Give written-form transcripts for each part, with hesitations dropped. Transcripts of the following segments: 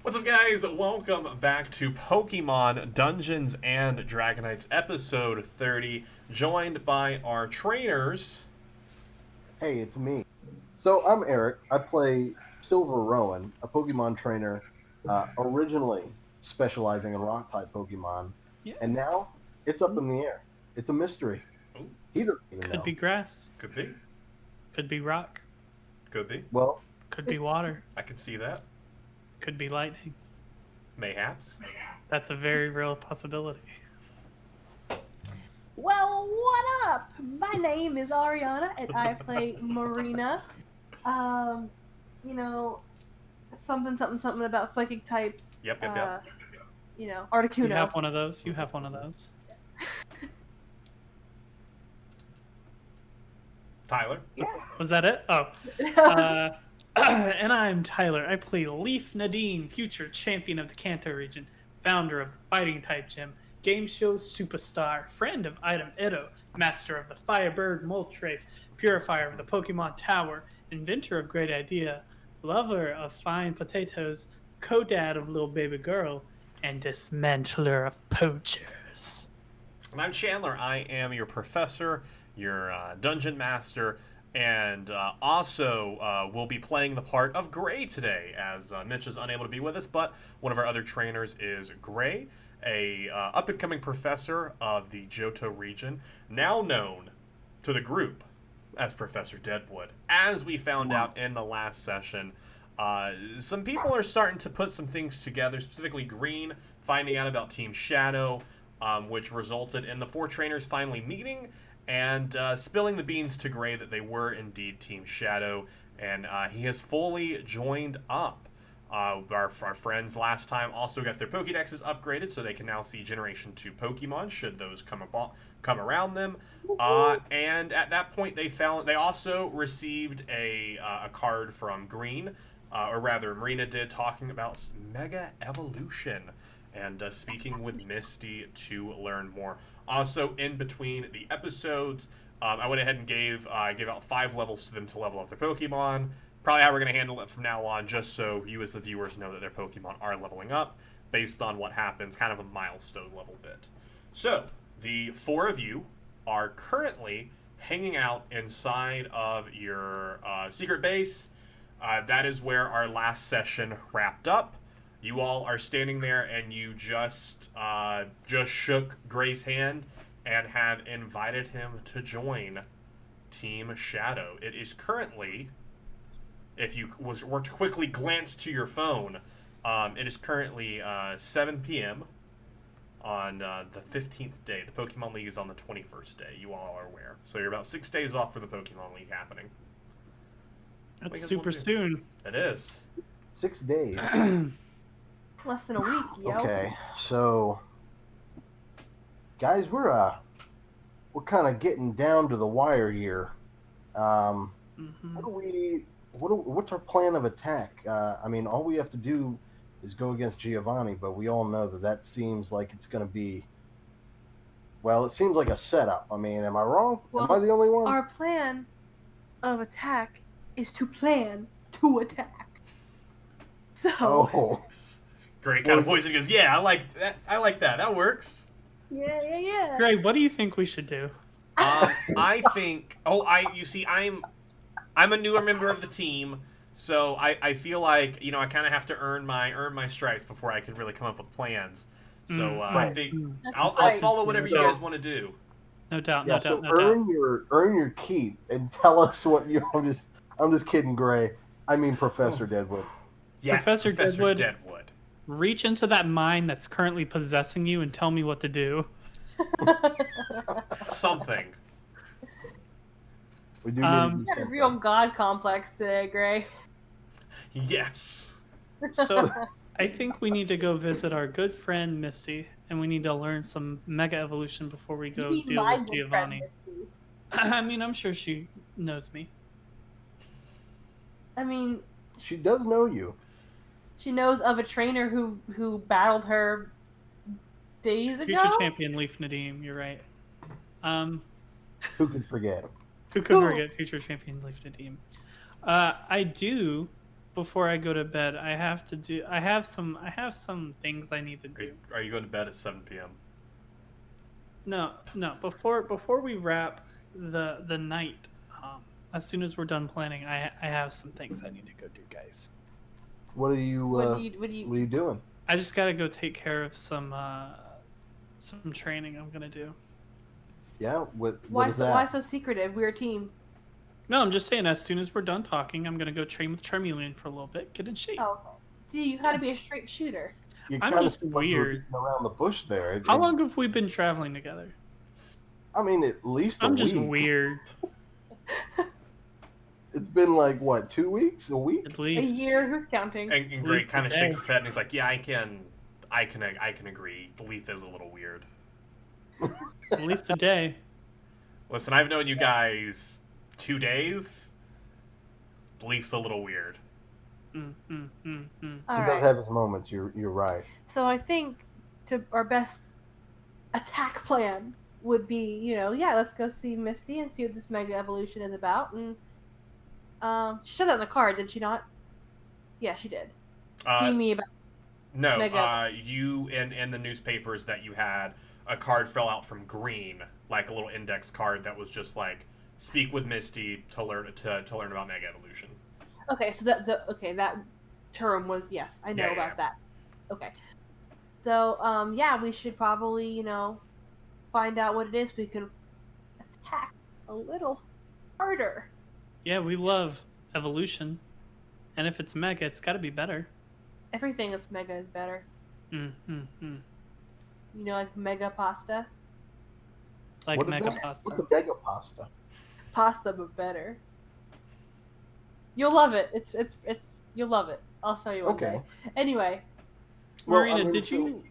What's up, guys? Welcome back to Pokemon Dungeons and Dragonites, episode 30, joined by our trainers. Hey, it's me. So I'm Eric. I play Silver Rowan, a Pokemon trainer, originally specializing in Rock-type Pokemon, Yeah. and now it's up in the air. It's a mystery. Ooh. He doesn't even Could know. be grass. Could be. Could be rock. Could be. Well, Could be water. I could see that. Could be lightning. Mayhaps. That's a very real possibility. Well, what up? My name is Ariana, and I play Marina. Something about psychic types. Yep. Articuno. You have one of those. You have one of those. Tyler. Yeah. Was that it? Oh. And I'm Tyler. I play Leaf Nadine, future champion of the Kanto region, founder of the Fighting Type Gym, game show superstar, friend of Item Edo, master of the Firebird Moltres, purifier of the Pokemon Tower, inventor of Great Idea, lover of fine potatoes, co-dad of little baby girl, and dismantler of poachers. And I'm Chandler. I am your professor, your dungeon master, and also will be playing the part of Gray today, as Mitch is unable to be with us, but one of our other trainers is Gray, a up-and-coming professor of the Johto region, now known to the group as Professor Deadwood. As we found out in the last session, some people are starting to put some things together, specifically Green finding out about Team Shadow, which resulted in the four trainers finally meeting and spilling the beans to Gray that they were indeed Team Shadow, and he has fully joined up. Our friends last time also got their Pokédexes upgraded, so they can now see Generation 2 Pokemon, should those come around them. And at that point, they also received a card from Green, or rather, Marina did, talking about Megaevolution, and speaking with Misty to learn more. Also, in between the episodes, I went ahead and gave out 5 levels to them to level up their Pokemon. Probably how we're going to handle it from now on, just so you as the viewers know that their Pokemon are leveling up based on what happens, kind of a milestone level bit. So, the 4 of you are currently hanging out inside of your secret base. That is where our last session wrapped up. You all are standing there, and you just shook Gray's hand and have invited him to join Team Shadow. It is currently, if you were to quickly glance to your phone, it is currently 7 p.m. on the 15th day. The Pokemon League is on the 21st day. You all are aware. So you're about 6 days off for the Pokemon League happening. That's super soon. It is. 6 days. Less than a week, yo. Okay, so guys, we're kind of getting down to the wire here. What's our plan of attack? I mean, all we have to do is go against Giovanni, but we all know that seems like it's going to be, well, it seems like a setup. I mean, am I wrong? Well, am I the only one? Our plan of attack is to plan to attack. So. Oh. Great kind of voice. He goes, "Yeah, I like that. That works." Yeah. Gray, what do you think we should do? I think. You see, I'm a newer member of the team, so I feel like I kind of have to earn my stripes before I can really come up with plans. So I think I'll follow whatever you guys want to do. No doubt. Earn your keep and tell us what you. I'm just kidding, Gray. I mean Professor Deadwood. Yeah, Professor Deadwood. Reach into that mind that's currently possessing you and tell me what to do. Something. We do You got a real god complex today, Gray. Yes. So, I think we need to go visit our good friend Misty, and we need to learn some Mega Evolution before we go deal with Giovanni. I mean, I'm sure she knows me. I mean, she does know you. She knows of a trainer who battled her days ago. Future champion Leaf Nadim, you're right. Who could forget? Who could forget future champion Leaf Nadim? I do before I go to bed, I have some things I need to do. Are you going to bed at 7 p.m.? No. Before we wrap the night, as soon as we're done planning, I have some things I need to go do, guys. What are you? What do What are you? you doing? I just gotta go take care of some training I'm gonna do. Yeah. What Why is so that? why so secretive? We're a team. No, I'm just saying. As soon as we're done talking, I'm gonna go train with Charmeleon for a little bit, get in shape. Oh, okay. See, you gotta be a straight shooter. You I'm kind of just seem like you're weird. beating around the bush there. How long have we been traveling together? I mean, at least a I'm week. just weird. It's been like what, 2 weeks? A week? At A least year, who's counting? And Gray kind of Okay. shakes his head and he's like, "Yeah, I can agree. The Leaf is a little weird." At least a day. Listen, I've known you guys 2 days. The Leaf's a little weird. All He does right. have his moments. You're right. So I think our best attack plan would be, let's go see Misty and see what this Mega Evolution is about. And she said that in the card, did she not? Yeah, she did. See me about. No, Mega- you in the newspapers that you had, a card fell out from Green, like a little index card that was just like, speak with Misty to learn about Megaevolution. Okay, so that term was, yes, I know Yeah, about yeah. that. Okay. So we should probably, find out what it is. We can attack a little harder. Yeah, we love evolution, and if it's mega, it's got to be better. Everything that's mega is better. Like mega pasta. Like What is mega that? pasta. What's a mega pasta? Pasta, but better. You'll love it. It's you'll love it. I'll show you one Okay. day. Anyway, Well, Marina, I mean, did so you?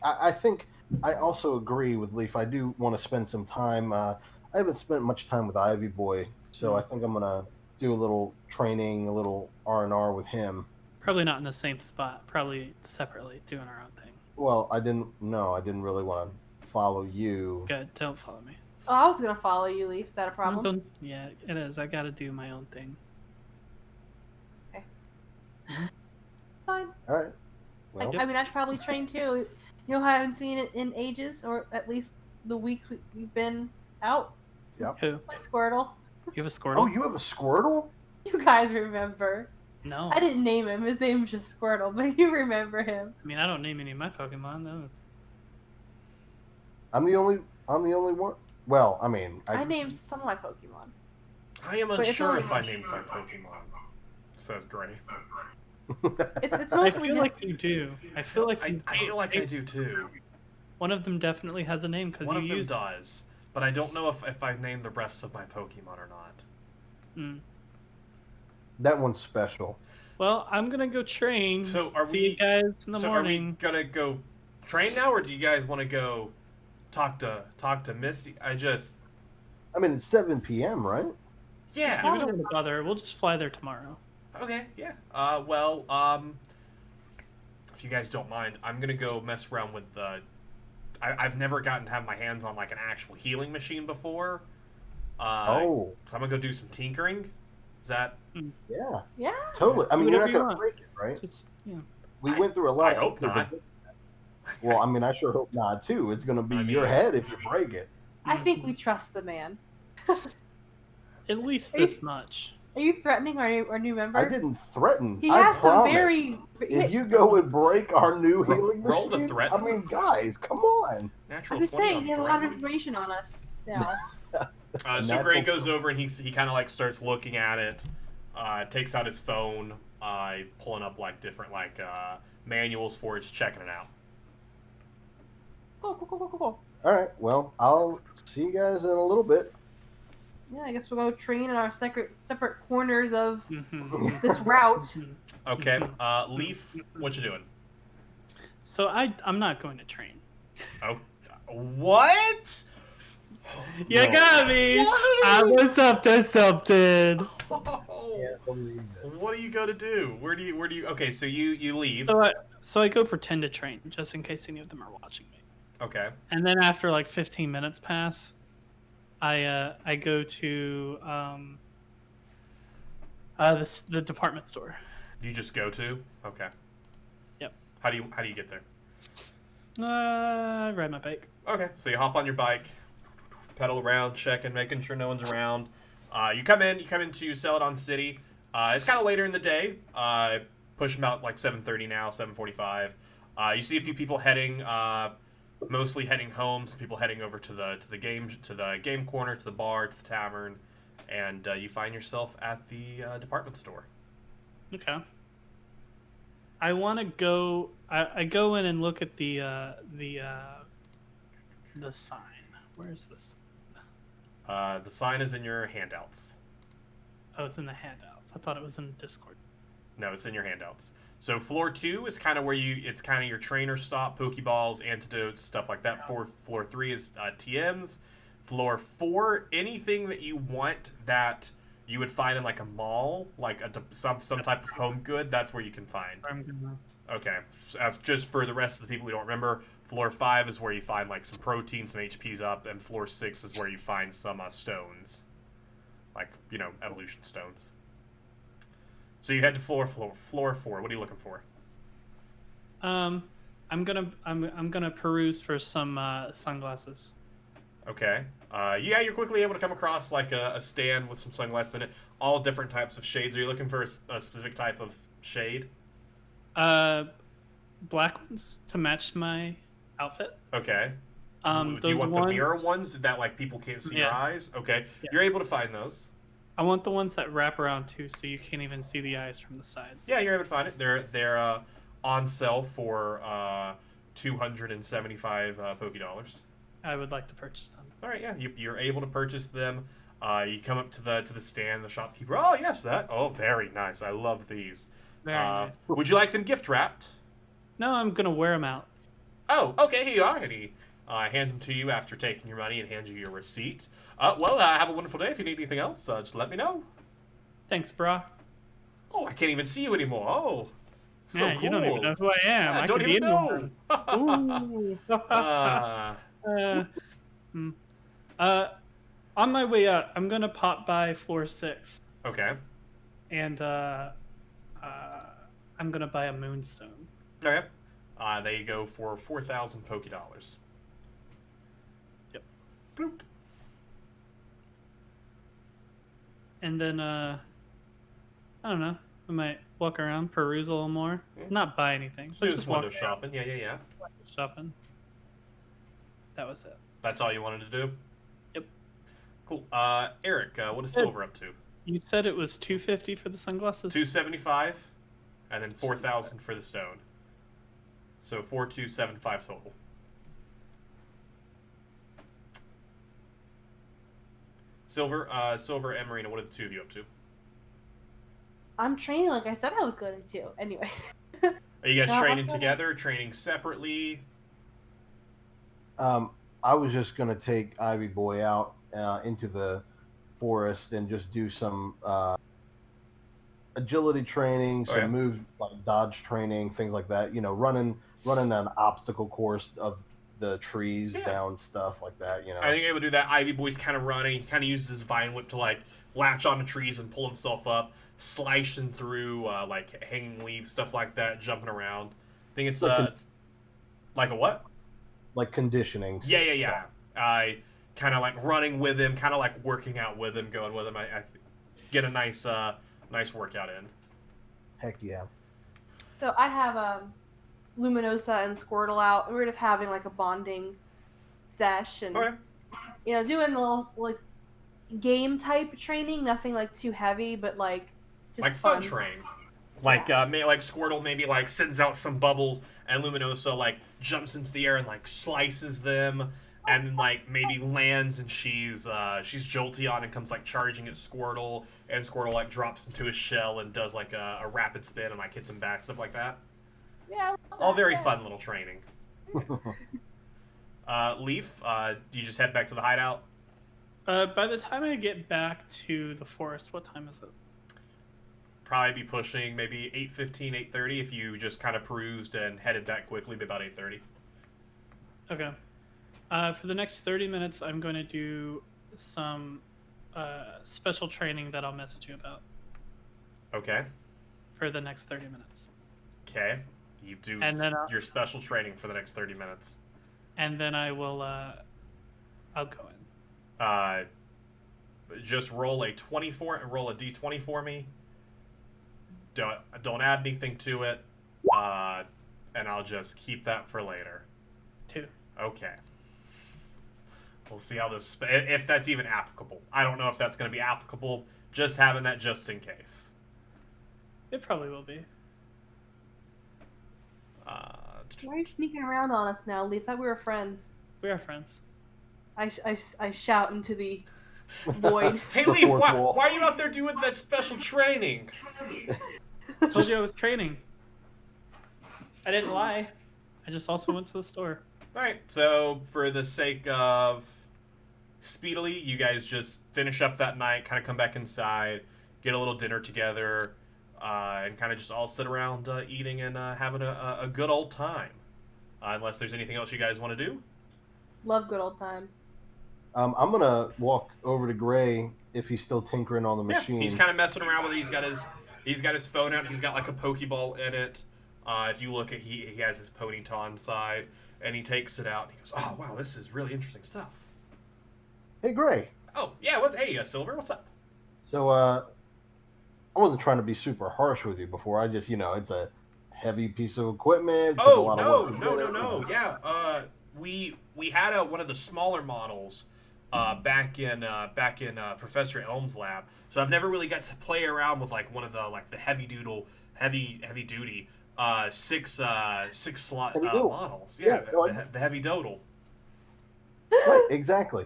I think I also agree with Leaf. I do want to spend some time. I haven't spent much time with Ivy Boy, so I think I'm gonna do a little training, a little R&R with him. Probably not in the same spot. Probably separately, doing our own thing. Well, I didn't really want to follow you. Good. Don't follow me. oh, I was gonna follow you, Leaf. Is that a problem? Don't- yeah, it is. I got to do my own thing. Fine. All right. Well, I mean, I should probably train too. I haven't seen it in ages, or at least the weeks we've been out. Who? My Squirtle. You have a Squirtle? oh, you have a Squirtle? You guys remember? No. I didn't name him. His name was just Squirtle, but you remember him. I mean, I don't name any of my Pokemon. Though. I'm the only one. Well, I mean, I named some of my Pokemon. I am But it's unsure only- if I named my Pokemon. Says Gray. It's I mostly feel just, like you do. I feel like you I feel like I do too. One of them definitely has a name because One you of them use does, but I don't know if I named the rest of my Pokemon or not. Mm. That one's special. Well, I'm gonna go train. So are See you we- guys in the So morning. are we gonna go train now, or do you guys want to go talk to Misty? I mean, it's 7 p.m., right? Yeah. Yeah, we don't want to bother. We'll just fly there tomorrow. Okay. Yeah. If you guys don't mind, I'm gonna go mess around with the. I've never gotten to have my hands on like an actual healing machine before. Oh, So I'm gonna go do some tinkering. Is that? yeah, yeah. totally. I mean, Do you're whatever not you going to want. break it, right? Just We went through a lot. I hope to not. predict that. Well, I mean, I sure hope not too. It's going to be I mean- your head if you break it. I think we trust the man. at least Are you- this much. Are you threatening our new member? I didn't threaten. He I has some promised. very. If you go and break our new healing roll to machine, threaten. I mean, guys, come on. Natural I'm just 20 saying, on he has a lot of threaten? information on us now. So Gray Natural- goes over and he kind of like starts looking at it, takes out his phone, pulling up like different like manuals for it, just checking it out. Cool. All right. Well, I'll see you guys in a little bit. Yeah, I guess we'll go train in our separate corners of Mhm. this route. Mhm. Okay, Leaf, what you doing? So I'm not going to train. Oh, what? You No. got me. I was up to something. Can't believe it. What are you going to do? Where do you? Okay, so you leave. So I go pretend to train just in case any of them are watching me. Okay. And then after like 15 minutes pass, I go to The department store. You just go to? Okay. Yep. How do you get there? I ride my bike. Okay, so you hop on your bike, pedal around, checking, making sure no one's around. You come into Celadon City. It's kind of later in the day. Pushing about like 7:30 now, 7:45. You see a few people heading, mostly heading home. Some people heading over to the game corner, to the bar, to the tavern, and you find yourself at the department store. Okay. I want to go. I go in and look at the sign. Where's this? The sign is in your handouts. Oh, it's in the handouts. I thought it was in Discord. No, it's in your handouts. So floor 2 is kind of where it's kind of your trainer stop, Pokeballs, antidotes, stuff like that. Floor 3 is TMs. Floor 4, anything that you want that you would find in like a mall, like some type of home good, that's where you can find. Okay, just for the rest of the people who don't remember, floor 5 is where you find like some protein, some HPs up, and floor 6 is where you find some stones, like evolution stones. So you head to floor 4. What are you looking for? I'm gonna peruse for some sunglasses. Okay. Yeah, you're quickly able to come across like a stand with some sunglasses in it, all different types of shades. Are you looking for a specific type of shade? Black ones to match my outfit. Okay. Do Those you want ones, the mirror ones that like people can't see your eyes? Okay. Yeah. You're able to find those. I want the ones that wrap around too, so you can't even see the eyes from the side. Yeah, you're able to find it. They're on sale for $275 Pokédollars. I would like to purchase them. All right, yeah, you're able to purchase them. You come up to the stand, the shopkeeper. Oh yes, that. Oh, very nice. I love these. Very nice. Would you like them gift wrapped? No, I'm gonna wear them out. Oh, okay, here you are. And he hands them to you after taking your money and hands you your receipt. Well, have a wonderful day. If you need anything else, just let me know. Thanks, brah. Oh, I can't even see you anymore. Oh, so Yeah, cool. you don't even know who I am. Yeah, I don't could be even know. anyone. On my way out, I'm gonna pop by floor 6, Okay. and I'm gonna buy a moonstone. Okay. They go for 4,000 Pokédollars. Yep. Bloop. And then I don't know. I might walk around, peruse a little more, Yeah. not buy anything. So But just walk window around, shopping. Yeah. shopping. That was it. That's all you wanted to do? Yep. Cool. Eric, what is Silver up to? You said it was $250 for the sunglasses. 275, and then 4,000 for the stone. So 4,275 total. Silver, and Marina, what are the two of you up to? I'm training like I said I was going to. Anyway. Are you guys No, training I'm together, training separately? I was just gonna take Ivy Boy out into the forest and just do some agility training, some yeah. moves like dodge training, things like that. Running an obstacle course of the trees down, stuff like that. I think able to do that. Ivy Boy's kind of running. He kind of uses his vine whip to like latch onto trees and pull himself up, slicing through like hanging leaves, stuff like that, jumping around. I think it's like a what? Like conditioning. Yeah. I kind of like running with him, kind of like working out with him, going with him. I get a nice workout in. Heck yeah. So I have Luminosa and Squirtle out, and we're just having like a bonding sesh, and Okay. Doing a little like game type training, nothing like too heavy, but like just Like fun train. Like like Squirtle maybe like sends out some bubbles, and Luminosa like jumps into the air and like slices them, and then like maybe lands, and she's Jolteon and comes like charging at Squirtle, and Squirtle like drops into his shell and does like a rapid spin and like hits him back, stuff like that. Yeah. All very fun little training. Leaf, do you just head back to the hideout? By the time I get back to the forest, what time is it? Probably be pushing maybe 8:15, 8:30 if you just kind of perused and headed that quickly, be about 8:30. Okay. For the next 30 minutes, I'm going to do some special training that I'll message you about. Okay. for the next 30 minutes. Okay. You do And then, your special training for the next 30 minutes. And then I will, I'll go in. Just roll a 24 and roll a d20 for me. Don't add anything to it. And I'll just keep that for later. 2. Okay. We'll see how this... If that's even applicable. I don't know if that's going to be applicable. Just having that just in case. It probably will be. Why are you sneaking around on us now, Lee? I thought we were friends. We are friends. I shout into the void. Hey, The Leaf, fourth wall. why are you out there doing that special training? Told you I was training. I didn't lie. I just also went to the store. Alright, so for the sake of speedily, you guys just finish up that night, kind of come back inside, get a little dinner together, and kind of just all sit around eating and having a good old time. Unless there's anything else you guys want to do. Love good old times. I'm gonna walk over to Gray if he's still tinkering on the machine. Yeah, he's kind of messing around with it. He's got his phone out. He's got like a Pokeball in it. If you look at he has his Ponyta inside, and he takes it out and he goes, "Oh wow, this is really interesting stuff." Hey, Gray. Oh yeah, hey Silver, what's up? So I wasn't trying to be super harsh with you before. I just, it's a heavy piece of equipment. Took a Oh lot of work to get it. no. Yeah, we had one of the smaller models back in Professor Elm's lab. So I've never really got to play around with like one of the heavy duty 6 slot Heavy doodle. models. Yeah, the heavy doodle. Right, exactly.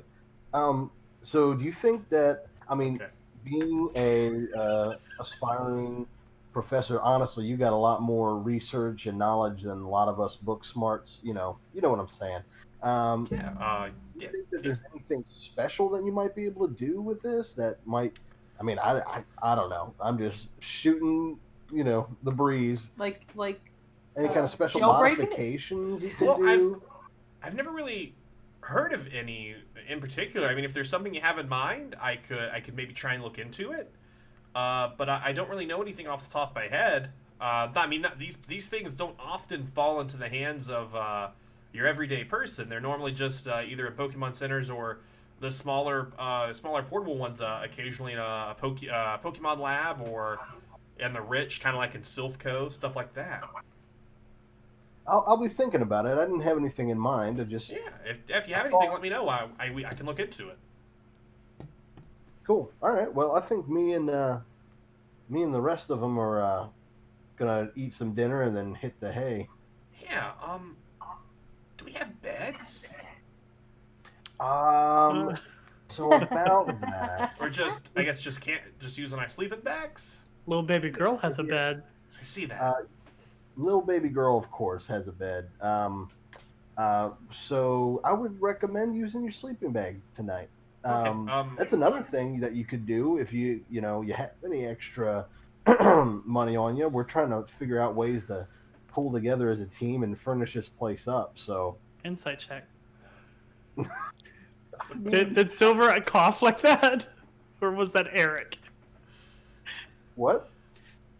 So do you think that, Okay. being a aspiring professor, honestly, you got a lot more research and knowledge than a lot of us book smarts. You know what I'm saying. Yeah. Do you think that there's anything special that you might be able to do with this that might? I don't know. I'm just shooting, the breeze. Like Any kind of special jailbreak it? modifications you can Well, do? I've never really heard of any in particular. I mean, if there's something you have in mind, I could maybe try and look into it. But I don't really know anything off the top of my head. These things don't often fall into the hands of your everyday person. They're normally just either in Pokemon centers or the smaller portable ones. Occasionally in a Pokemon lab or in the rich, kind of like in Silphco, stuff like that. I'll be thinking about it. I didn't have anything in mind. I just Yeah, if you have anything, let me know. I can look into it. Cool. All right. Well, I think me and the rest of them are gonna eat some dinner and then hit the hay. Yeah. Do we have beds? So about that. Or I guess just using our sleeping bags? Little baby girl has a bed. I see that. Little baby girl, of course, has a bed. So I would recommend using your sleeping bag tonight. Okay, That's another thing that you could do if you have any extra money on you. We're trying to figure out ways to pull together as a team and furnish this place up. So Insight check. Did Silver cough like that? Or was that Eric? what?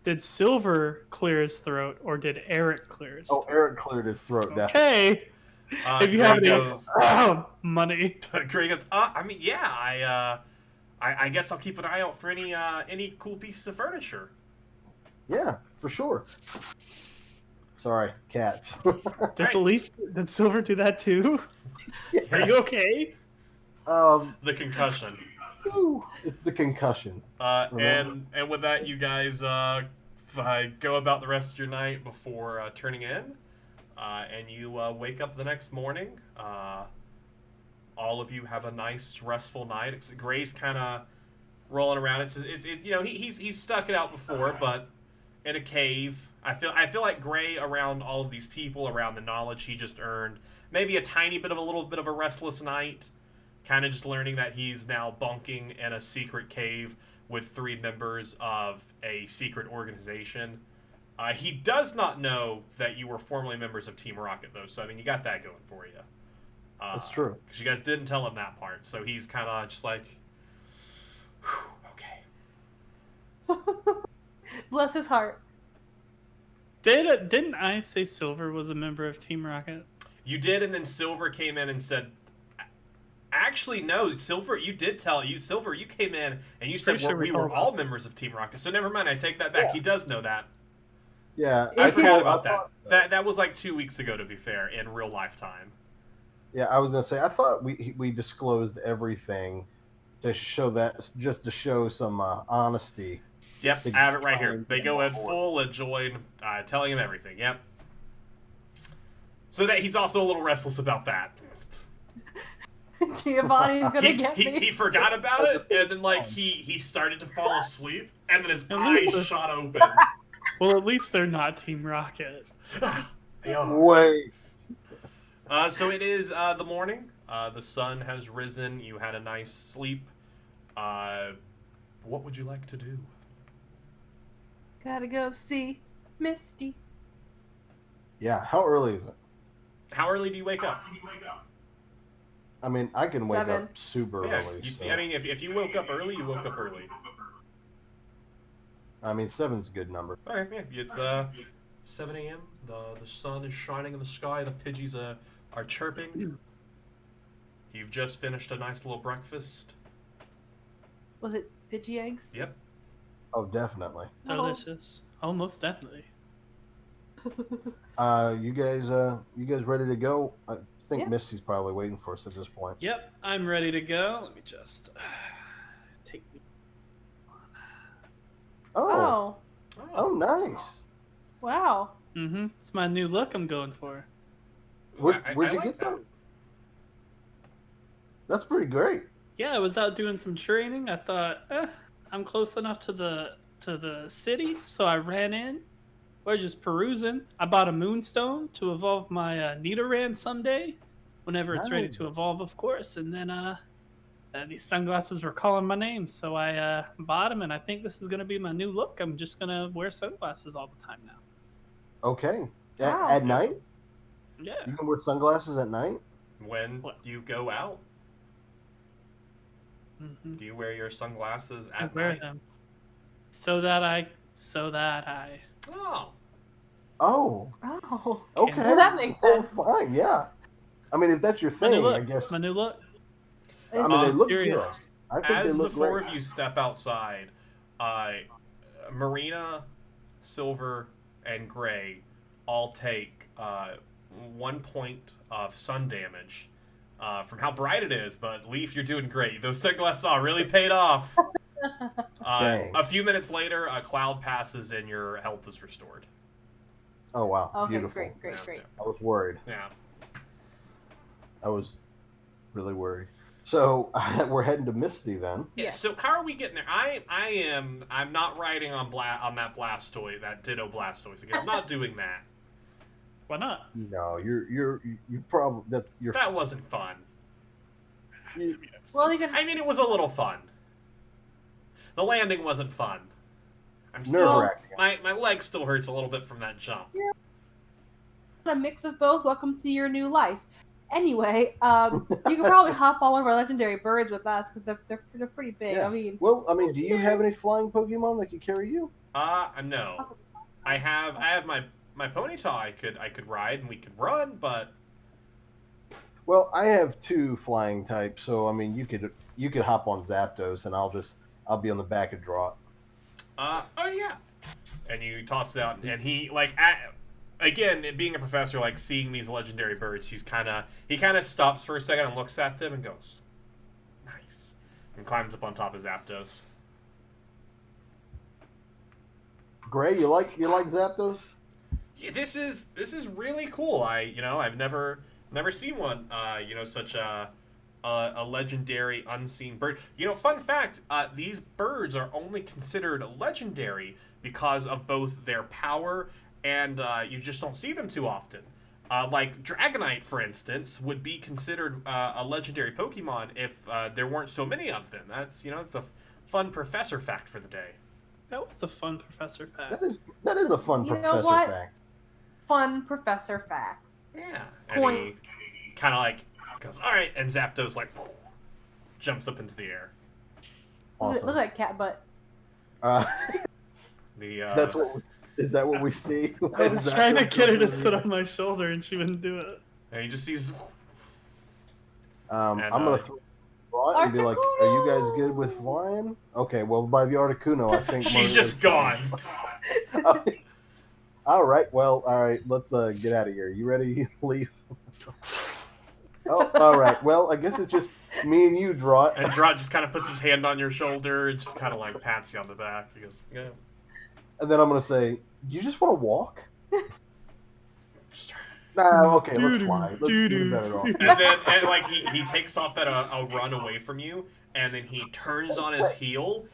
Did Silver clear his throat, or did Eric clear his throat? Eric cleared his throat. Definitely. Okay. If you have any money. Greg goes, I guess I'll keep an eye out for any cool pieces of furniture. Yeah, for sure. Sorry, cats. Did Silver do that too? Yes. Are you okay? The concussion. It's the concussion. And with that, you guys go about the rest of your night before turning in, and you wake up the next morning. All of you have a nice, restful night. Gray's kind of rolling around. He's stuck it out before, but in a cave. I feel like Gray, around all of these people, around the knowledge he just earned, maybe a little bit of a restless night. Kind of just learning that he's now bunking in a secret cave with 3 members of a secret organization. He does not know that you were formerly members of Team Rocket, though, so, you got that going for you. That's true. Because you guys didn't tell him that part, so he's kind of just like, okay. Bless his heart. Didn't I say Silver was a member of Team Rocket? You did, and then Silver came in and said, actually, no, Silver, you did tell you, Silver, you came in and you said Pretty sure we we were told all him. members of Team Rocket. So never mind, I take that back. Yeah. He does know that. Yeah, I forgot thought- about I that. thought so. That was like 2 weeks ago, to be fair, in real lifetime. Yeah, I was gonna say. I thought we disclosed everything to show that, just to show some honesty. Yep, They I have it right just here. finally They get go on in board. full and join, telling him everything. Yep. So that he's also a little restless about that. Giovanni's gonna He, get he, me. he forgot about it, and then like he started to fall asleep, and then his eyes shot open. Well, at least they're not Team Rocket. They are. Wait. So it is the morning. The sun has risen. You had a nice sleep. What would you like to do? Gotta go see Misty. Yeah. How early is it? How early do you wake up? I mean, I can wake 7. up super Yeah, early. you, so- I mean, if you woke up early, you woke up early. I mean, 7's a good number. Okay, yeah, it's 7 a.m. The sun is shining in the sky. The Pidgeys are chirping. You've just finished a nice little breakfast. Was it Pidgey eggs? Yep. Oh, definitely. No. Delicious. Oh, most definitely. You guys ready to go? I think Yeah. Misty's probably waiting for us at this point. Yep, I'm ready to go. Let me just take the... Oh, Oh, oh, nice. wow. Mm-hmm. It's my new look I'm going for. Where'd you like get that? That's pretty great. Yeah, I was out doing some training. I thought, I'm close enough to the city, so I ran in. We're just perusing. I bought a moonstone to evolve my Nidoran someday, whenever it's ready Nice. to evolve, of course. And then these sunglasses were calling my name, so I bought them, and I think this is gonna be my new look. I'm just gonna wear sunglasses all the time now. Okay. Wow. At night? Yeah. You can wear sunglasses at night? When What? you go out, Mm-hmm. do you wear your sunglasses I at wear night? them so that I. Oh, Oh, Oh. okay. So that makes Well, sense. fine, yeah. I mean, if that's your My new thing, look. I guess. My new look. I mean, they look good. Serious. I think they as the look four great. of you step outside, Marina, Silver, and Gray all take 1 point of sun damage from how bright it is. But Leaf, you're doing great. Those sunglasses all really paid off. Dang. A few minutes later, a cloud passes and your health is restored. Oh, wow. Okay, Beautiful. great, great, Yeah. great. I was worried. Yeah. I was really worried. So we're heading to Misty then. Yeah, Yes. so how are we getting there? I'm not riding on that Blastoise, that Ditto Blastoise again. I'm not doing that. Why not? No, you probably that's your. That wasn't fun. Well, you can. I mean, it was a little fun. The landing wasn't fun. I'm Nerve still wracking. my leg still hurts a little bit from that jump. A mix of both. Welcome to your new life. Anyway, you can probably hop all over legendary birds with us because they're pretty big. Yeah. I mean, Well, I mean, do you have any flying Pokemon that can carry you? No. I have my Ponyta I could ride and we could run, but Well, I have 2 flying types, so I mean, you could hop on Zapdos, and I'll be on the back and draw it. oh yeah. And you toss it out, and he again, being a professor, like seeing these legendary birds, he kind of stops for a second and looks at them and goes, "Nice," and climbs up on top of Zapdos. Gray, you like Zapdos? Yeah, this is really cool. I've never seen one. Such a legendary unseen bird. Fun fact: these birds are only considered legendary because of both their power and you just don't see them too often. Like Dragonite, for instance, would be considered a legendary Pokemon if there weren't so many of them. It's a fun professor fact for the day. That was a fun professor fact. That is a fun You know professor what? fact. fun professor fact. Yeah. And Point. he kind of like goes, all right, and Zapdos like jumps up into the air. Awesome. Look at that cat butt. Uh, The That's what. Is that what we see? I was Is that trying to what get her to we're sit on my shoulder, and she wouldn't do it. and he just sees. I'm And, gonna throw it and be like, "Are you guys good with flying?" Okay. Well, by the Articuno, I think She's Marina's just gone. All right. Well, all right. Let's get out of here. You ready, Leaf? Oh, all right. Well, I guess it's just me and you, Draught. And Draught just kind of puts his hand on your shoulder and just kind of like pats you on the back. He goes, "Yeah." And then I'm gonna say, "You just want to walk?" Just- Nah. Okay. Let's fly. Let's do the better off. And then, and like he takes off at a run away from you, and then he turns on his heel,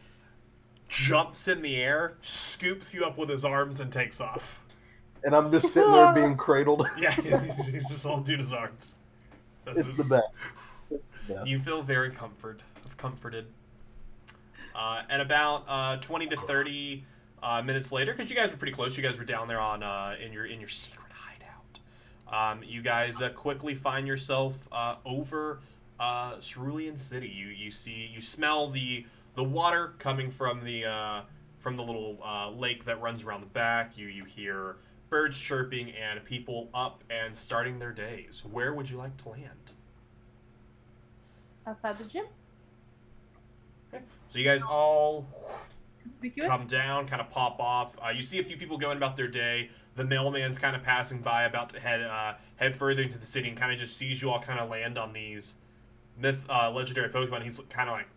jumps in the air, scoops you up with his arms, and takes off. And I'm just sitting there being cradled. Yeah, he's just holding his arms. It's the best. It's the best. You feel very comforted. And about 20 to 30 minutes later, because you guys were pretty close, you guys were down there on in your secret hideout. You guys quickly find yourself over Cerulean City. You smell the water coming from the little lake that runs around the back. You hear birds chirping and people up and starting their days. Where would you like to land? Outside the gym. Okay. So you guys all Conspicuous? come down, kind of pop off. You see a few people going about their day. The mailman's kind of passing by, about to head further into the city, and kind of just sees you all kind of land on these legendary Pokemon. He's kind of like,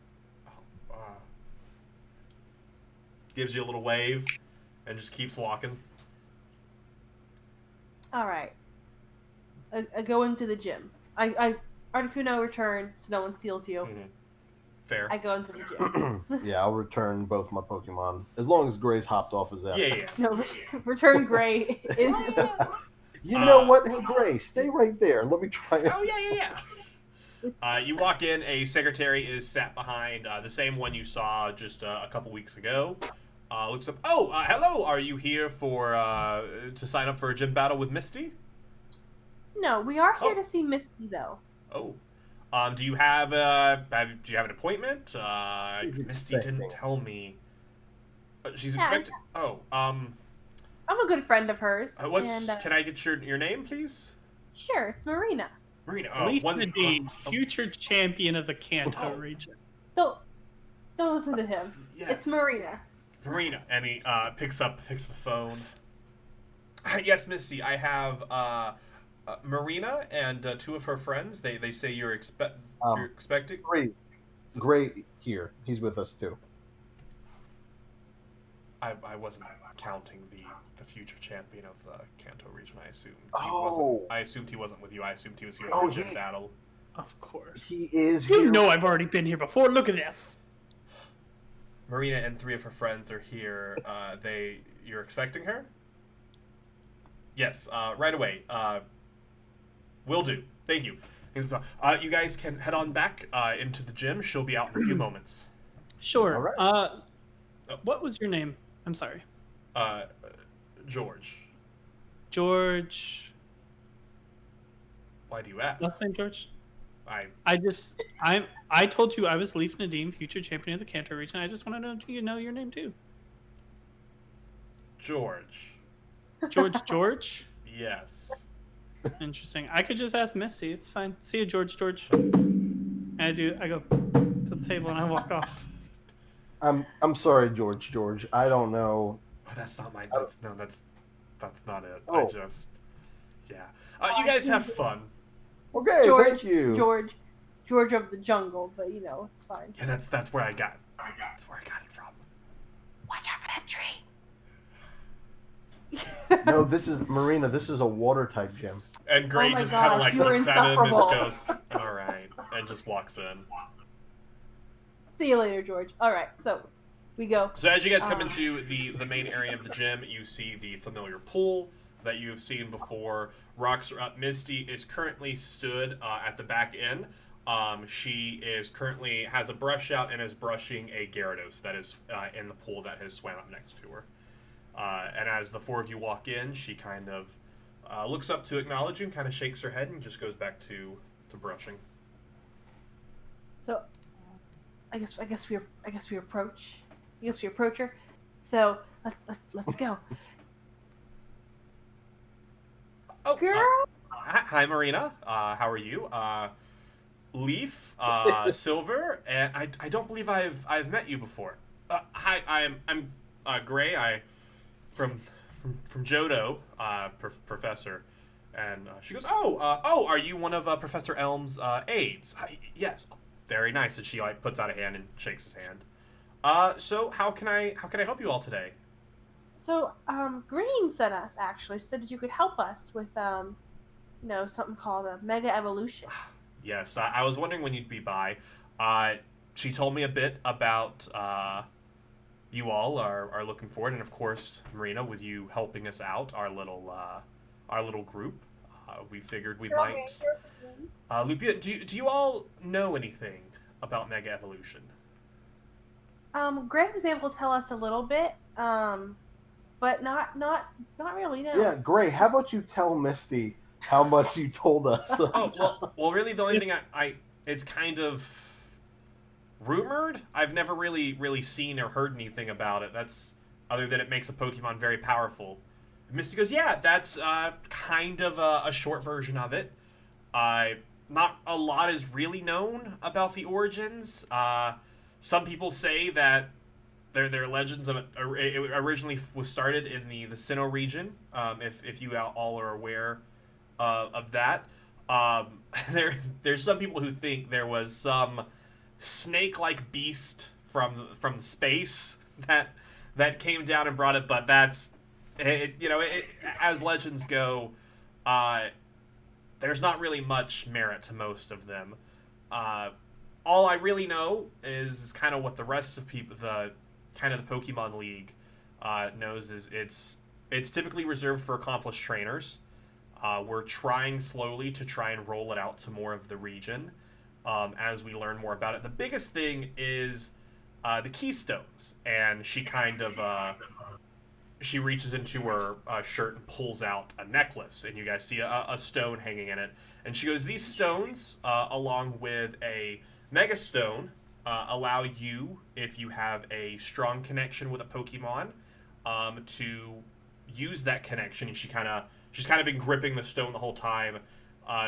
gives you a little wave, and just keeps walking. All right. I go into the gym. Articuno returned, so no one steals you. Mm-hmm. Fair. I go into the gym. Yeah, I'll return both my Pokemon as long as Gray's hopped off his ass. Yeah. No, return Gray. You know what? Hey, Gray, stay right there. Let me try it. Oh, yeah. You walk in, a secretary is sat behind the same one you saw just a couple weeks ago. Looks up. Oh, hello. Are you here for to sign up for a gym battle with Misty? No, we are here to see Misty, though. Oh. Do you have an appointment? Misty didn't tell me. She's expected. Oh. I'm a good friend of hers. Can I get your name, please? Sure, it's Marina. Marina. Leaf Nadine, future champion of the Kanto region. Don't listen to him. Yeah. It's Marina. Marina, and he picks up a phone. Yes, Misty, I have Marina and two of her friends. They say you're expecting. Gray here. He's with us too. I wasn't counting the future champion of the Kanto region. I assumed he wasn't with you. I assumed he was here for a gym battle. Of course. He is. You know I've already been here before. Look at this. Marina and three of her friends are here. You're expecting her? Yes, right away. Will do. Thank you. You guys can head on back into the gym. She'll be out in a few moments. Sure. All right. What was your name? I'm sorry. George. George. Why do you ask? Last name George? I I told you I was Leaf Nadim, future champion of the Kanto region. I just want to know your name too. George. George? Yes. Interesting. I could just ask Misty. It's fine. See you, George. And I go to the table and I walk off. I'm sorry, George. I don't know. Oh, that's not my. That's not it. Oh. You guys have fun. Okay, thank you. George of the jungle, but it's fine. Yeah, that's where I got. That's where I got it from. Watch out for that tree. No, this is Marina. This is a water type gym. And Gray Oh my just kind of gosh, like you're looks at him and insufferable. goes, "All right," and just walks in. See you later, George. All right, so we go. So as you guys come into the main area of the gym, you see the familiar pool that you have seen before. Rocks are up. Misty is currently stood at the back end. She is currently has a brush out and is brushing a Gyarados that is in the pool that has swam up next to her. And as the four of you walk in, she kind of looks up to acknowledge you and kind of shakes her head and just goes back to brushing. So, I guess we approach her. So let's go. Oh, Girl. hi, Marina. How are you? Leaf, Silver, and I don't believe I've met you before. Hi, I'm Gray. I from Johto, Professor, and she goes, oh, are you one of Professor Elm's aides? Yes, very nice. And she like puts out a hand and shakes his hand. So how can I help you all today? So Green sent us actually said that you could help us with something called a Mega Evolution. Yes, I was wondering when you'd be by. Uh, she told me a bit about you all are looking forward, and of course, Marina, with you helping us out, our little group. We figured we might. Lupia, do you all know anything about Mega Evolution? Greg was able to tell us a little bit, but not really. No. Yeah, Gray, how about you tell Misty how much you told us? Oh well, really, the only thing I it's kind of rumored. I've never really seen or heard anything about it. That's other than it makes a Pokemon very powerful. Misty goes, yeah, that's kind of a short version of it. Not a lot is really known about the origins. Some people say that their legends of it originally was started in the Sinnoh region. If you all are aware of that, there's some people who think there was some snake-like beast from space that came down and brought it, but that's as legends go, there's not really much merit to most of them. All I really know is kind of what the rest of people, the Pokemon League knows is it's typically reserved for accomplished trainers. We're trying slowly to try and roll it out to more of the region as we learn more about it. The biggest thing is the keystones, and she kind of she reaches into her shirt and pulls out a necklace, and you guys see a stone hanging in it. And she goes, these stones, along with a Mega Stone, allow you, if you have a strong connection with a Pokemon, to use that connection. And she's kind of been gripping the stone the whole time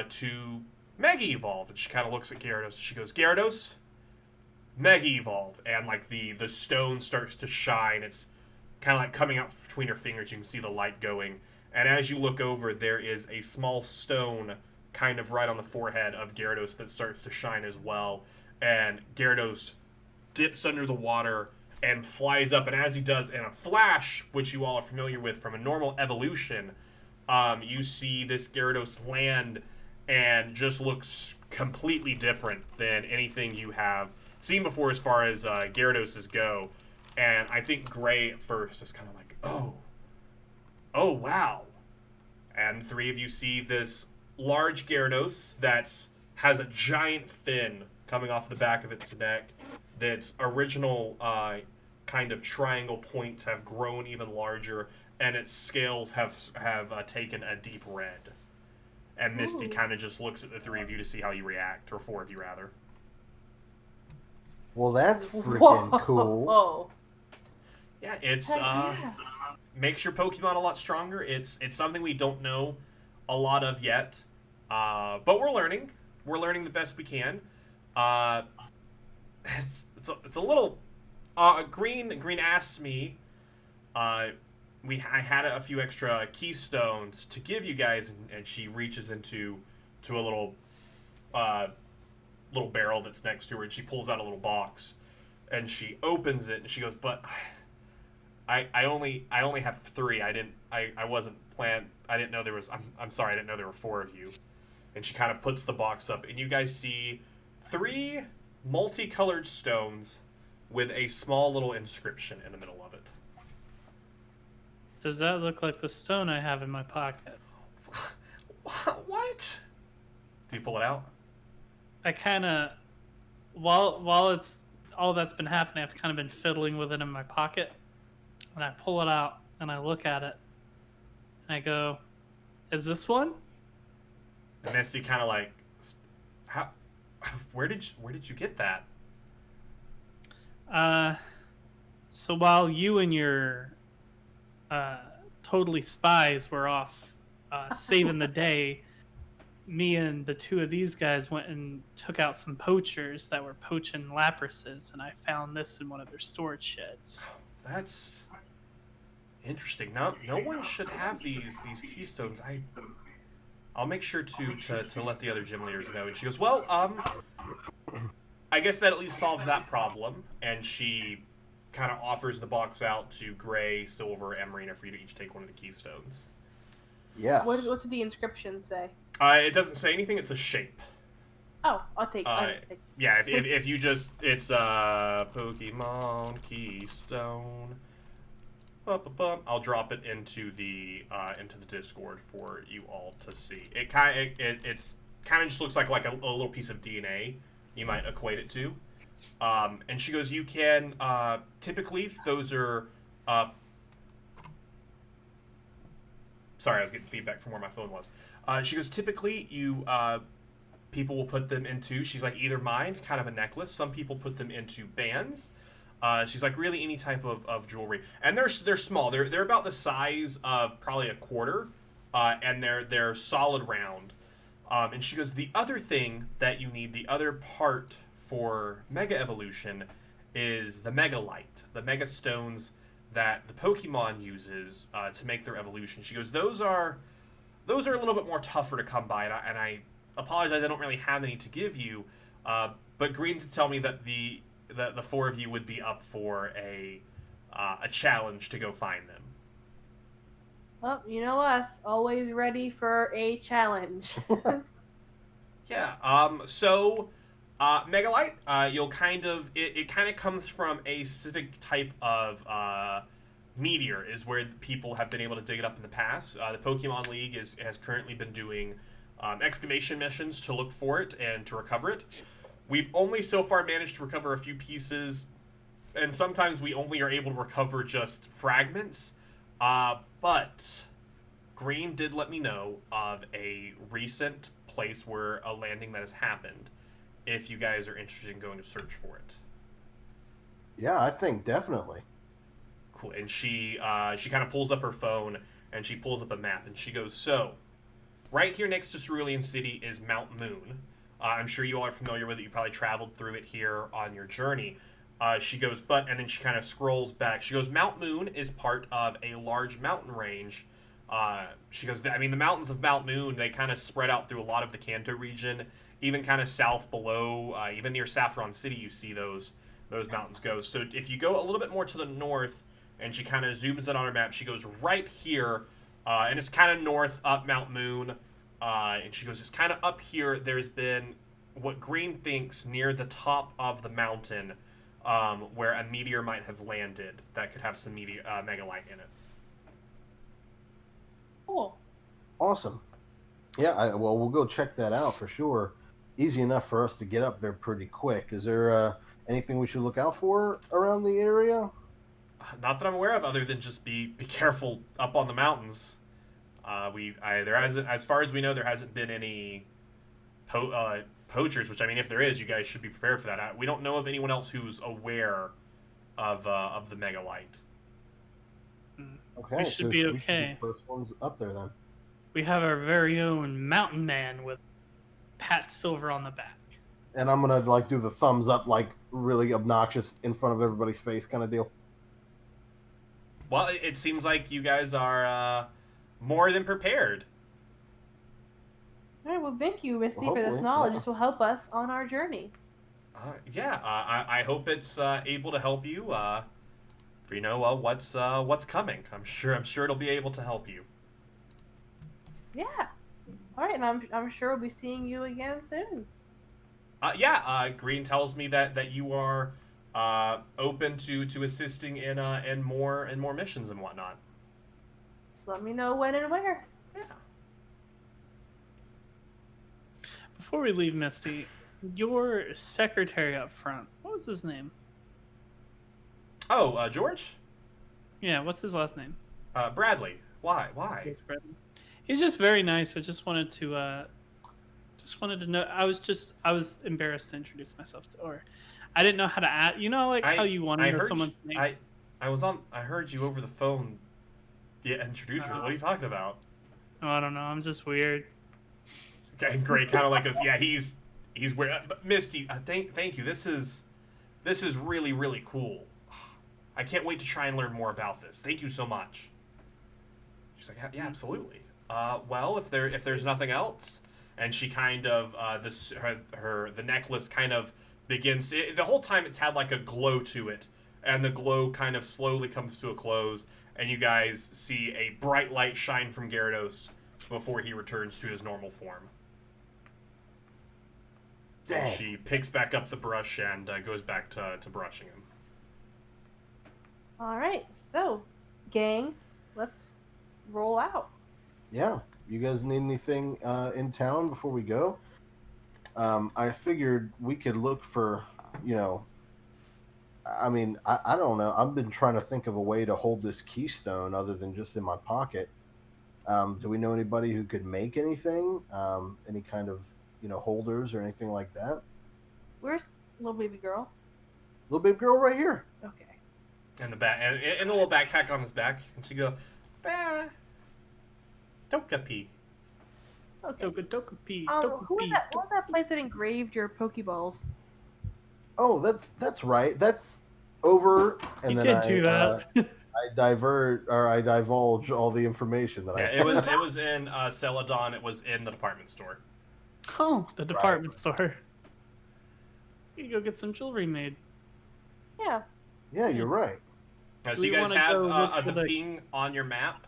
to Mega Evolve. And she kind of looks at Gyarados. And she goes, Gyarados, Mega Evolve. And like the stone starts to shine. It's kind of like coming out between her fingers. You can see the light going. And as you look over, there is a small stone kind of right on the forehead of Gyarados that starts to shine as well. And Gyarados dips under the water and flies up. And as he does, in a flash, which you all are familiar with from a normal evolution, you see this Gyarados land and just looks completely different than anything you have seen before as far as Gyaradoses go. And I think Gray at first is kind of like, oh wow. And the three of you see this large Gyarados that has a giant fin coming off the back of its neck. That's original kind of triangle points have grown even larger, and its scales have taken a deep red. And Misty kind of just looks at the three of you to see how you react, or four of you rather. Well, that's freaking cool. Whoa. Yeah, it's Yeah. makes your Pokemon a lot stronger. It's something we don't know a lot of yet, but we're learning. We're learning the best we can. It's a little. Green asked me. I had a few extra keystones to give you guys, and she reaches into a little barrel that's next to her, and she pulls out a little box, and she opens it, and she goes, "But I only have 3. I wasn't planned. I didn't know there was. I'm sorry. I didn't know there were 4 of you." And she kind of puts the box up, and you guys see 3 multicolored stones with a small little inscription in the middle of it. Does that look like the stone I have in my pocket? What? Do you pull it out? I kind of, while it's all that's been happening, I've kind of been fiddling with it in my pocket, and I pull it out and I look at it, and I go, "Is this one?" And Misty kind of like, how? Where did you get that? So while you and your totally spies were off saving the day, me and the two of these guys went and took out some poachers that were poaching laprises, and I found this in one of their storage sheds. That's interesting. No one should have these keystones. I'll make sure to let the other gym leaders know. And she goes, well, I guess that at least solves that problem. And she kind of offers the box out to Gray, Silver, and Marina for you to each take one of the keystones. Yeah. What do the inscriptions say? It doesn't say anything. It's a shape. Oh, I'll take. Yeah, if you just, it's Pokemon Keystone. I'll drop it into the Discord for you all to see. It's kind of just looks like a little piece of DNA. You might equate it to. And she goes, you can typically those are. Sorry, I was getting feedback from where my phone was. She goes, typically you people will put them into. She's like either mine, kind of a necklace. Some people put them into bands. She's like really any type of jewelry, and they're small. They're about the size of probably a quarter, and they're solid round. And she goes, the other thing that you need, the other part for Megaevolution, is the Megalite, the Mega Stones that the Pokemon uses to make their evolution. She goes, those are a little bit more tougher to come by, and I apologize, I don't really have any to give you. But Green to tell me that the four of you would be up for a challenge to go find them. Well, you know us, always ready for a challenge. Yeah. So, Megalite, you'll kind of it kind of comes from a specific type of meteor, is where people have been able to dig it up in the past. The Pokemon League has currently been doing excavation missions to look for it and to recover it. We've only so far managed to recover a few pieces, and sometimes we only are able to recover just fragments. But Green did let me know of a recent place where a landing that has happened, if you guys are interested in going to search for it. Yeah, I think definitely. Cool. And she kind of pulls up her phone, and she pulls up a map, and she goes, so, right here next to Cerulean City is Mount Moon. I'm sure you all are familiar with it. You probably traveled through it here on your journey. She goes, and then she kind of scrolls back. She goes, Mount Moon is part of a large mountain range. She goes, the mountains of Mount Moon, they kind of spread out through a lot of the Kanto region, even kind of south below, even near Saffron City, you see those mountains go. So if you go a little bit more to the north, and she kind of zooms in on her map, she goes right here, and it's kind of north up Mount Moon. And she goes, it's kind of up here. There's been what Green thinks near the top of the mountain, where a meteor might have landed that could have some Megalite in it. Cool. Awesome. Yeah, well, we'll go check that out for sure. Easy enough for us to get up there pretty quick. Is there anything we should look out for around the area? Not that I'm aware of, other than just be careful up on the mountains. There hasn't, as far as we know, there hasn't been any poachers. Which, if there is, you guys should be prepared for that. We don't know of anyone else who's aware of the Megalite. Okay, We should be okay. We should be the first ones up there then. We have our very own mountain man with Pat Silver on the back. And I'm gonna do the thumbs up, really obnoxious in front of everybody's face kind of deal. Well, it seems like you guys are more than prepared. All right, well, thank you, Misty, Well, for this hopefully, knowledge. yeah. This will help us on our journey. I hope it's able to help you. For what's coming. I'm sure it'll be able to help you. Yeah. All right, and I'm sure we'll be seeing you again soon. Green tells me that you are open to assisting in more missions and whatnot. Just let me know when and where. Yeah. Before we leave, Misty, your secretary up front, what was his name? Oh, George? Yeah, what's his last name? Bradley. Why? He's just very nice. I just wanted to know. I was embarrassed to introduce myself to, or I didn't know how to add. How you want to know someone's name. I heard you over the phone. Yeah, introduce her. What are you talking about? Oh, I don't know. I'm just weird. Okay, and Gray kind of like goes, yeah, he's weird. But Misty, thank you. This is really really cool. I can't wait to try and learn more about this. Thank you so much. She's like, yeah, absolutely. Well, if there's nothing else, and she kind of the necklace kind of begins. The whole time it's had like a glow to it, and the glow kind of slowly comes to a close, and you guys see a bright light shine from Gyarados before he returns to his normal form. Dang. And she picks back up the brush and goes back to brushing him. All right, so, gang, let's roll out. Yeah. You guys need anything in town before we go? I figured we could look for, I mean, I don't know. I've been trying to think of a way to hold this keystone other than just in my pocket. Do we know anybody who could make anything? Any kind of, holders or anything like that? Where's little baby girl? Little baby girl right here. Okay. And the little backpack on his back, and she go, bah, Togepi. Okay. Togepi. Who was that? What was that place that engraved your Pokeballs? Oh, that's right. That's over. And You then did do that. I divulge all the information that Yeah, I. it was in Celadon. It was in the department store. Oh, the department store. You go get some jewelry made. Yeah. Yeah, you're right. So Do you we guys wanna have go look for the the- ping on your map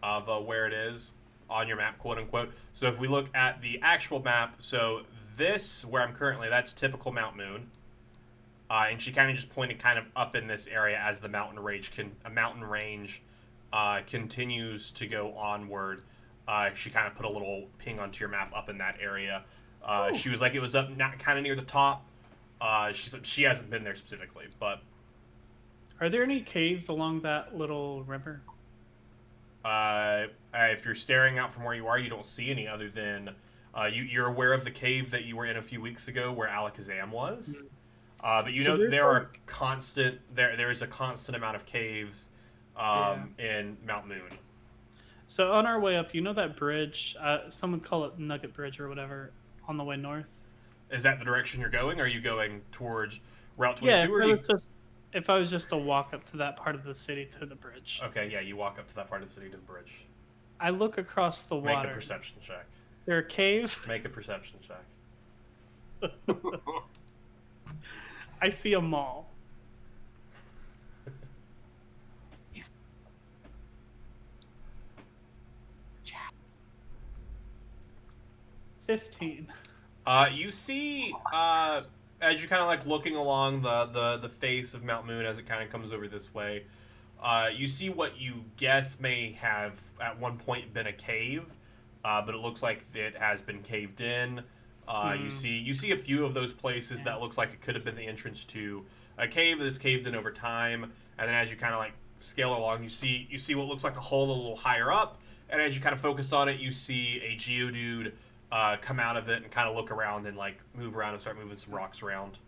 of where it is on your map, quote unquote. So if we look at the actual map, so this where I'm currently, that's typical Mount Moon. And she kind of just pointed kind of up in this area as the mountain range continues to go onward. She kind of put a little ping onto your map up in that area. She was like, it was up kind of near the top. She hasn't been there specifically, but Are there any caves along that little river? if you're staring out from where you are, you don't see any other than you're aware of the cave that you were in a few weeks ago where Alakazam was. But you So know there's there are like- there is a constant amount of caves in Mount Moon. So on our way up, you know that bridge? Some would call it Nugget Bridge or whatever. On the way north. Is that the direction you're going? Are you going towards Route Yeah. 22? Or are you... If I was just to walk up to that part of the city to the bridge, Okay, yeah, you walk up to that part of the city to the bridge. I look across the water. Make a perception check. There a cave. Make a perception check. I see a mall. $15. You see, as you're kind of like looking along the face of Mount Moon as it kind of comes over this way, you see what you guess may have at one point been a cave, but it looks like it has been caved in. You see a few of those places that looks like it could have been the entrance to a cave that is caved in over time, and then as you kind of like scale along, you see what looks like a hole a little higher up, and as you kind of focus on it, you see a Geodude come out of it and kind of look around and like move around and start moving some rocks around.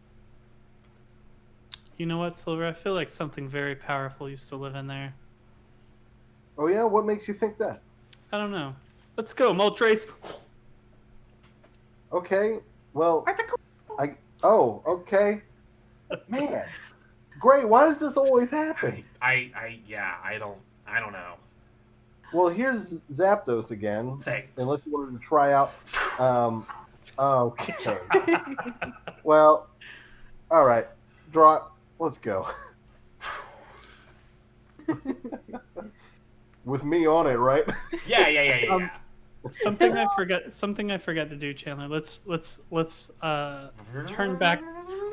You know what, Silver? I feel like something very powerful used to live in there. Oh yeah, what makes you think that? I don't know. Let's go, Moltres. Okay, well, Article. okay, man, great. Why does this always happen? I don't know. Well, here's Zapdos again. Thanks. Unless you wanted to try out. Okay. Well, all right. Draw. Let's go. With me on it, right? Yeah. Something I forgot to do, Chandler. Let's turn back.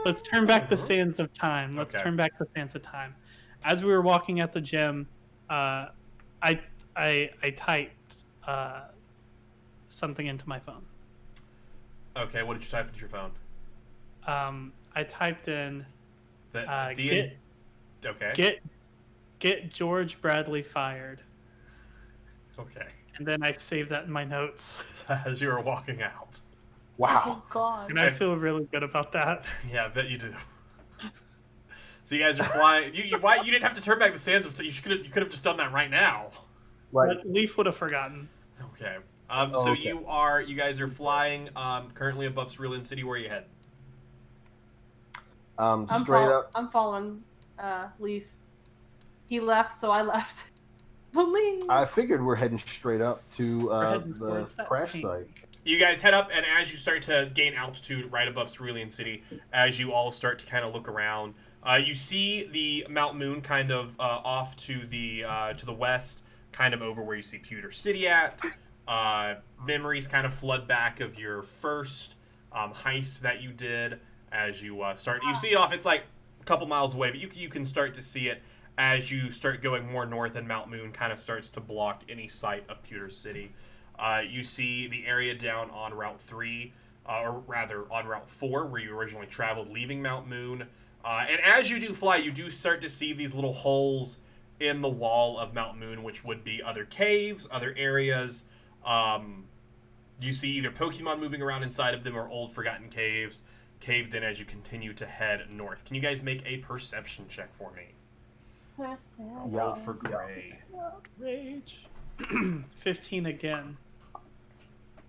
Let's turn back the sands of time. Let's Okay. turn back the sands of time. As we were walking at the gym, I typed something into my phone. Okay, what did you type into your phone? I typed in Okay. get George Bradley fired, Okay. and then I saved that in my notes, As you were walking out. Wow. Oh God. and I feel really good about that. Yeah, I bet you do. So you guys are flying. Why you didn't have to turn back the sands? You could have just done that right now. Right. But Leaf would have forgotten. Okay. Oh, So okay. you guys are flying currently above Cerulean City. Where are you head? Straight up. I'm following Leaf. He left, so I left. Believe. I figured we're heading straight up to heading the towards that crash paint. site. You guys head up, and as you start to gain altitude right above Cerulean City, as you all start to kind of look around, you see the Mount Moon kind of off to the west, kind of over where you see Pewter City at. Memories kind of flood back of your first heist that you did as you start. You see it off. It's like a couple miles away, but you can start to see it as you start going more north, and Mount Moon kind of starts to block any sight of Pewter City. You see the area down on Route 3, or rather on Route 4, where you originally traveled, leaving Mount Moon. And as you do fly, you do start to see these little holes in the wall of Mount Moon, which would be other caves, other areas. You see either Pokemon moving around inside of them or old forgotten caves caved in as you continue to head north. Can you guys make a perception check for me? Roll for Gray. Rage. 15 again.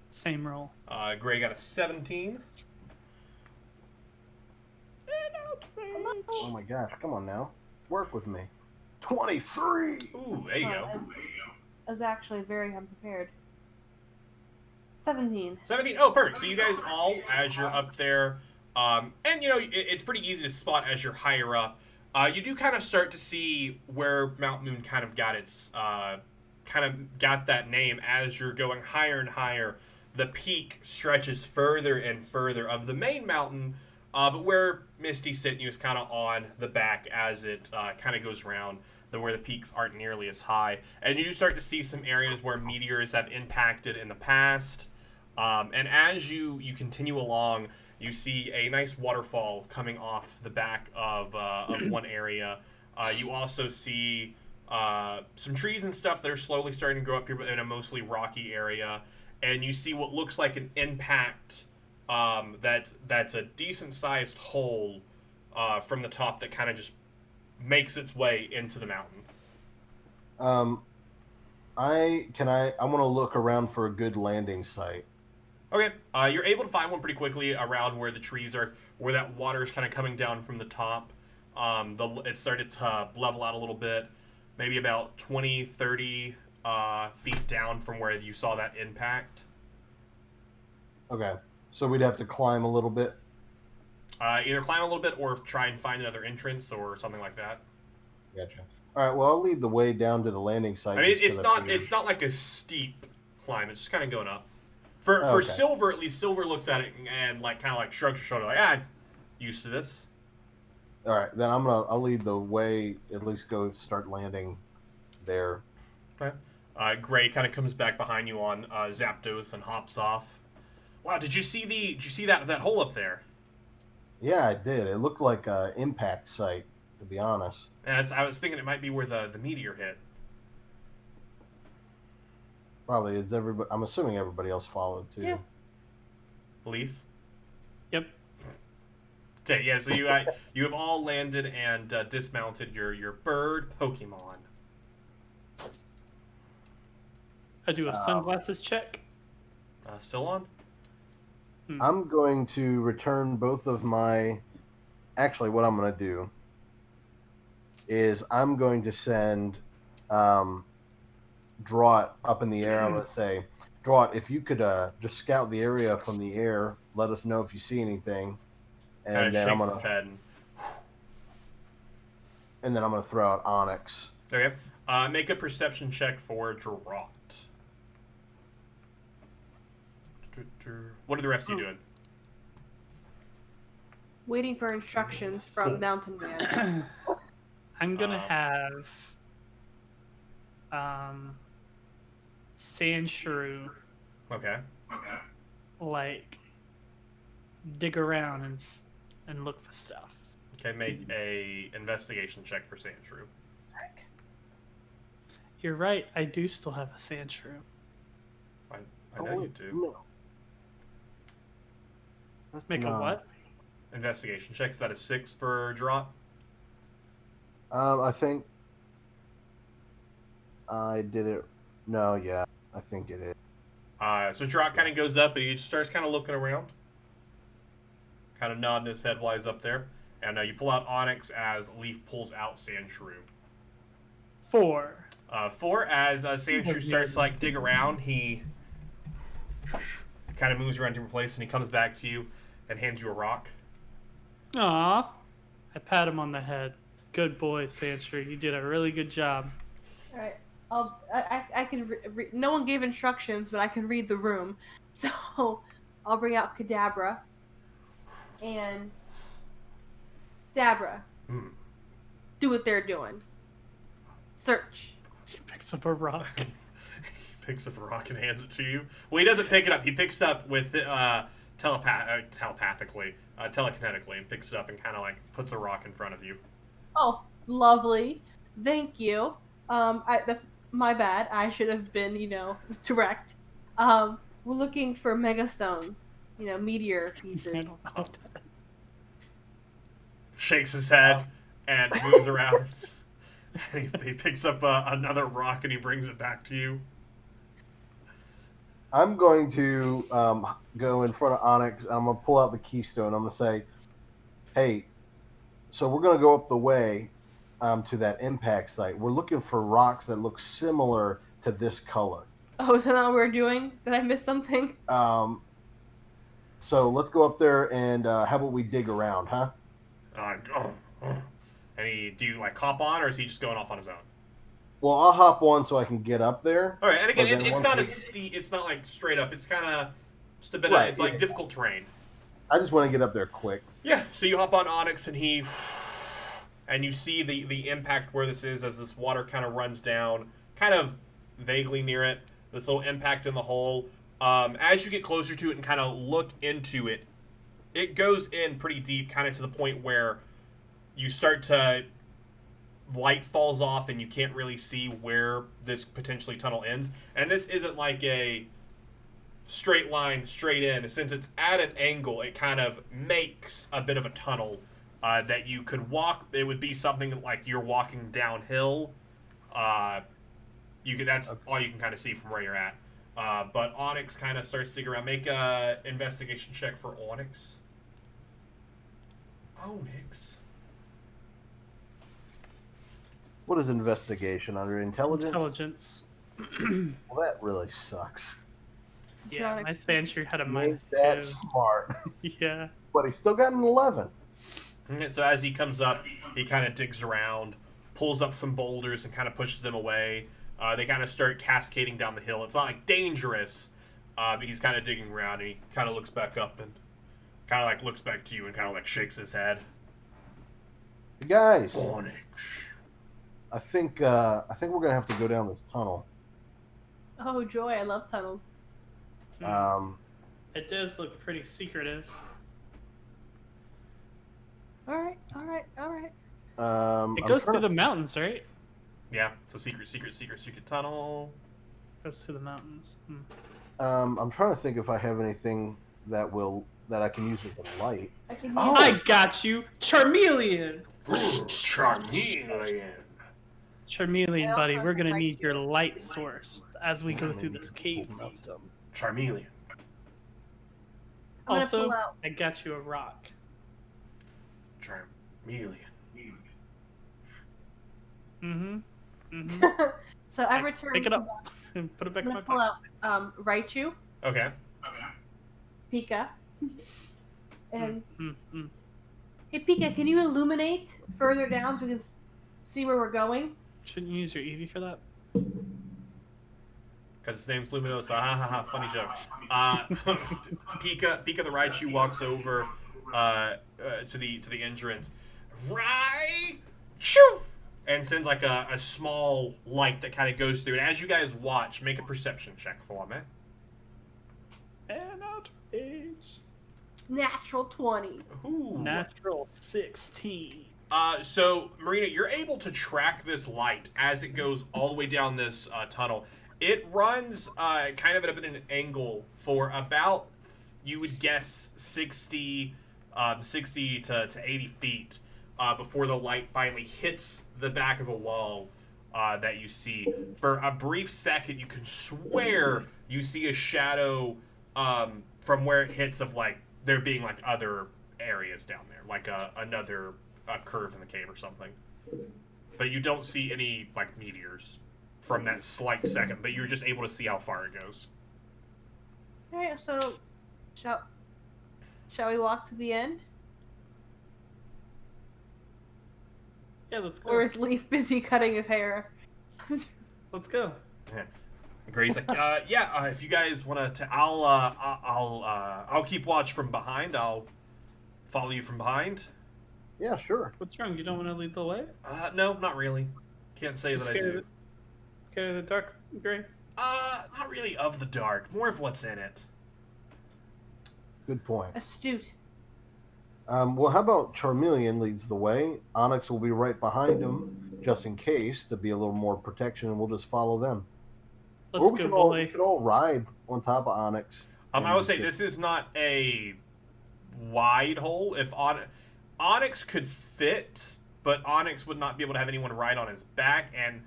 Same roll. Gray got a 17. Oh my gosh! Come on now, work with me. 23. Ooh, there you go. I was actually very unprepared. 17. 17. Oh, perfect. So you guys all, as you're up there, and it's pretty easy to spot as you're higher up. You do kind of start to see where Mount Moon kind of got its, that name as you're going higher and higher. The peak stretches further and further of the main mountain, but where Misty's sitting you is kind of on the back as it kind of goes around, where the peaks aren't nearly as high. And you do start to see some areas where meteors have impacted in the past. And as you continue along, you see a nice waterfall coming off the back of one area. You also see some trees and stuff that are slowly starting to grow up here in a mostly rocky area. And you see what looks like an impact that's a decent-sized hole from the top that kind of just makes its way into the mountain. I want to look around for a good landing site. Okay, you're able to find one pretty quickly around where the trees are, where that water is kind of coming down from the top. It started to level out a little bit, maybe about 20, 30 feet down from where you saw that impact. Okay, so we'd have to climb a little bit. Either climb a little bit or try and find another entrance or something like that. Gotcha. All right, well, I'll lead the way down to the landing site. I mean, it's not like a steep climb. It's just kind of going up. For okay. Silver, at least Silver looks at it and like kind of like shrugs her shoulder, like, I'm used to this. All right, then I'll lead the way. At least go start landing there. Okay. Gray kind of comes back behind you on Zapdos and hops off. Wow, did you see that hole up there? Yeah, I did. It looked like an impact site, to be honest. And I was thinking it might be where the meteor hit. Probably is everybody. I'm assuming everybody else followed too. Yeah. Leaf? Yep. Okay, yeah, so you have all landed and dismounted your bird Pokemon. I do a sunglasses check. Still on? I'm going to return both of my. Actually, what I'm going to do is I'm going to send Draught up in the air. I'm going to say, Draught, if you could just scout the area from the air, let us know if you see anything. And then I'm going his head. And then I'm going to throw out Onyx. Okay. Make a perception check for Draught. What are the rest of you doing? Waiting for instructions from Mountain Man. I'm gonna have Sandshrew Okay. like dig around and look for stuff. Okay, make a investigation check for Sandshrew. You're right. I do still have a Sandshrew. I know you do. No. That's Make a not- what? Investigation check. Is that a 6 for Draught? I think I did it. No, yeah, I think it is. So Drock kind of goes up and he just starts kind of looking around, kind of nodding his head while he's up there. And you pull out Onyx as Leaf pulls out Sandshrew. 4. 4, as Sandshrew starts to like dig around, he kind of moves around to different place and he comes back to you and hands you a rock. Aw. I pat him on the head. Good boy, Sandshrew. You did a really good job. All right. I can. No one gave instructions, but I can read the room. So I'll bring out Kadabra. And Dabra, do what they're doing. Search. He picks up a rock. He picks up a rock and hands it to you. Well, he doesn't pick it up. He picks it up with telekinetically, and picks it up and kind of like puts a rock in front of you. Oh, lovely. Thank you. That's my bad. I should have been, direct. We're looking for megastones, meteor pieces. I don't know what that is. Shakes his head and moves around. He picks up another rock and he brings it back to you. I'm going to go in front of Onyx. I'm going to pull out the keystone. I'm going to say, hey, so we're going to go up the way to that impact site. We're looking for rocks that look similar to this color. Oh, is that not what we're doing? Did I miss something? So let's go up there and how about we dig around, huh? And do you like hop on, or is he just going off on his own? Well, I'll hop on so I can get up there. All right, and again, But then it's once not we- as steep. It's not like straight up. It's kind of just a bit Right, of it's like yeah. difficult terrain. I just want to get up there quick. Yeah. So you hop on Onyx, and you see the impact where this is as this water kind of runs down, kind of vaguely near it. This little impact in the hole. As you get closer to it and kind of look into it, it goes in pretty deep, kind of to the point where you start to light falls off and you can't really see where this potentially tunnel ends. And this isn't like a straight line straight in. Since it's at an angle, it kind of makes a bit of a tunnel that you could walk. It would be something like you're walking downhill. That's all you can kind of see from where you're at. But Onyx kind of starts to dig around. Make a investigation check for Onyx. Onyx. What is investigation under intelligence? Intelligence. Well, that really sucks. Yeah, my Sandshrew had a He minus ain't that 2. smart. Yeah. But he still got an 11. So as he comes up, he kind of digs around, pulls up some boulders and kind of pushes them away. They kind of start cascading down the hill. It's not like dangerous, but he's kind of digging around and he kind of looks back up and kind of like looks back to you and kind of like shakes his head. Hey guys, Onyx. I think we're gonna have to go down this tunnel. Oh, joy. I love tunnels. It does look pretty secretive. All right. It goes through the mountains, right? Yeah, it's a secret tunnel. Goes through the mountains. I'm trying to think if I have anything that I can use as a light. I can Oh. I got you! Charmeleon! Charmeleon. Charmeleon, I buddy, also we're gonna like need you. your light source as we go through this cave system. Charmeleon. I'm gonna Also, pull out. I got you a rock. Charmeleon. So I return. Pick it up and put it back I'm in my gonna pull pocket. out Raichu, Okay. Pika, and Mm-hmm. hey Pika, can you illuminate further down so we can see where we're going? Shouldn't you use your Eevee for that? Because his name's Luminosa. Ha ha ha. Funny joke. Pika the Raichu walks over to the entrance. Raichu! And sends like a small light that kind of goes through. And as you guys watch, make a perception check for me. And outrage. Natural 20. Ooh. Natural 16. So, Marina, you're able to track this light as it goes all the way down this tunnel. It runs kind of at a bit of an angle for about, you would guess, 60 to 80 feet before the light finally hits the back of a wall that you see. For a brief second, you can swear you see a shadow from where it hits of like there being like other areas down there, like another curve in the cave or something. But you don't see any like meteors from that slight second. But you're just able to see how far it goes. All right, so shall we walk to the end? Yeah, let's go. Or is Leaf busy cutting his hair? Let's go. Gray's like, yeah. If you guys want to, I'll keep watch from behind. I'll follow you from behind. Yeah, sure. What's wrong? You don't want to lead the way? No, not really. Can't say that I do. Scared of the dark, Gray? Not really of the dark. More of what's in it. Good point. Astute. Well, how about Charmeleon leads the way? Onyx will be right behind him, just in case, to be a little more protection, and we'll just follow them. Let's we go, can boy. we could all ride on top of Onyx. I would say this is not a wide hole. If Onyx could fit, but Onyx would not be able to have anyone ride on his back, and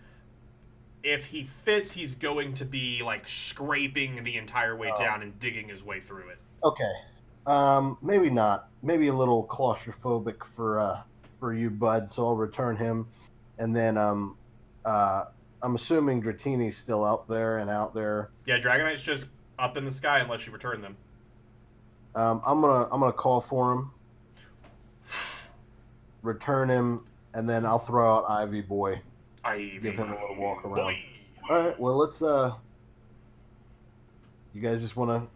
if he fits, he's going to be like scraping the entire way down and digging his way through it. Okay. Maybe not. Maybe a little claustrophobic for you, bud. So I'll return him, and then I'm assuming Dratini's still out there. Yeah, Dragonite's just up in the sky unless you return them. I'm gonna call for him, return him, and then I'll throw out Ivy Boy. Give him a little walk around. Boy. All right. Well, let's. You guys just want to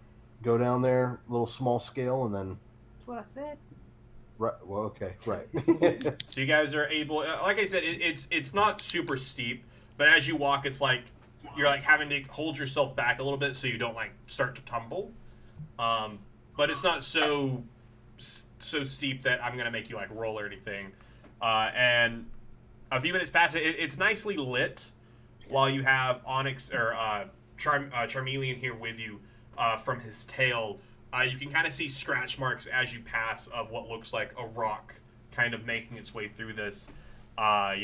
go down there, a little small scale, and then. That's what I said. Right. Well, okay. Right. So you guys are able. Like I said, it's not super steep, but as you walk, it's like you're like having to hold yourself back a little bit so you don't like start to tumble. But it's not so steep that I'm gonna make you like roll or anything. And a few minutes pass. It's nicely lit while you have Onyx or Charmeleon here with you from his tail. You can kind of see scratch marks as you pass of what looks like a rock kind of making its way through this. A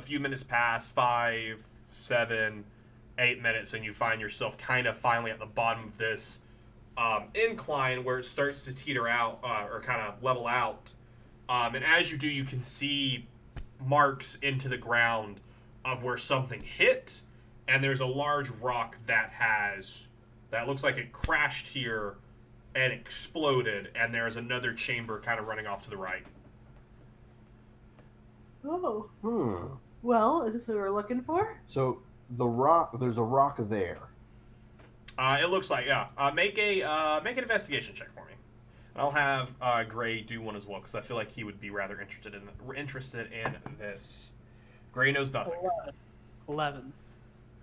few minutes pass, 5, 7, 8 minutes, and you find yourself kind of finally at the bottom of this incline where it starts to teeter out or kind of level out. And as you do, you can see marks into the ground of where something hit, and there's a large rock that looks like it crashed here and exploded, and there's another chamber kind of running off to the right. Oh. Hmm. Well, is this what we're looking for? So there's a rock there. It looks like, yeah. Make an investigation check for me. And I'll have Gray do one as well, because I feel like he would be rather interested in this. Gray knows nothing. 11.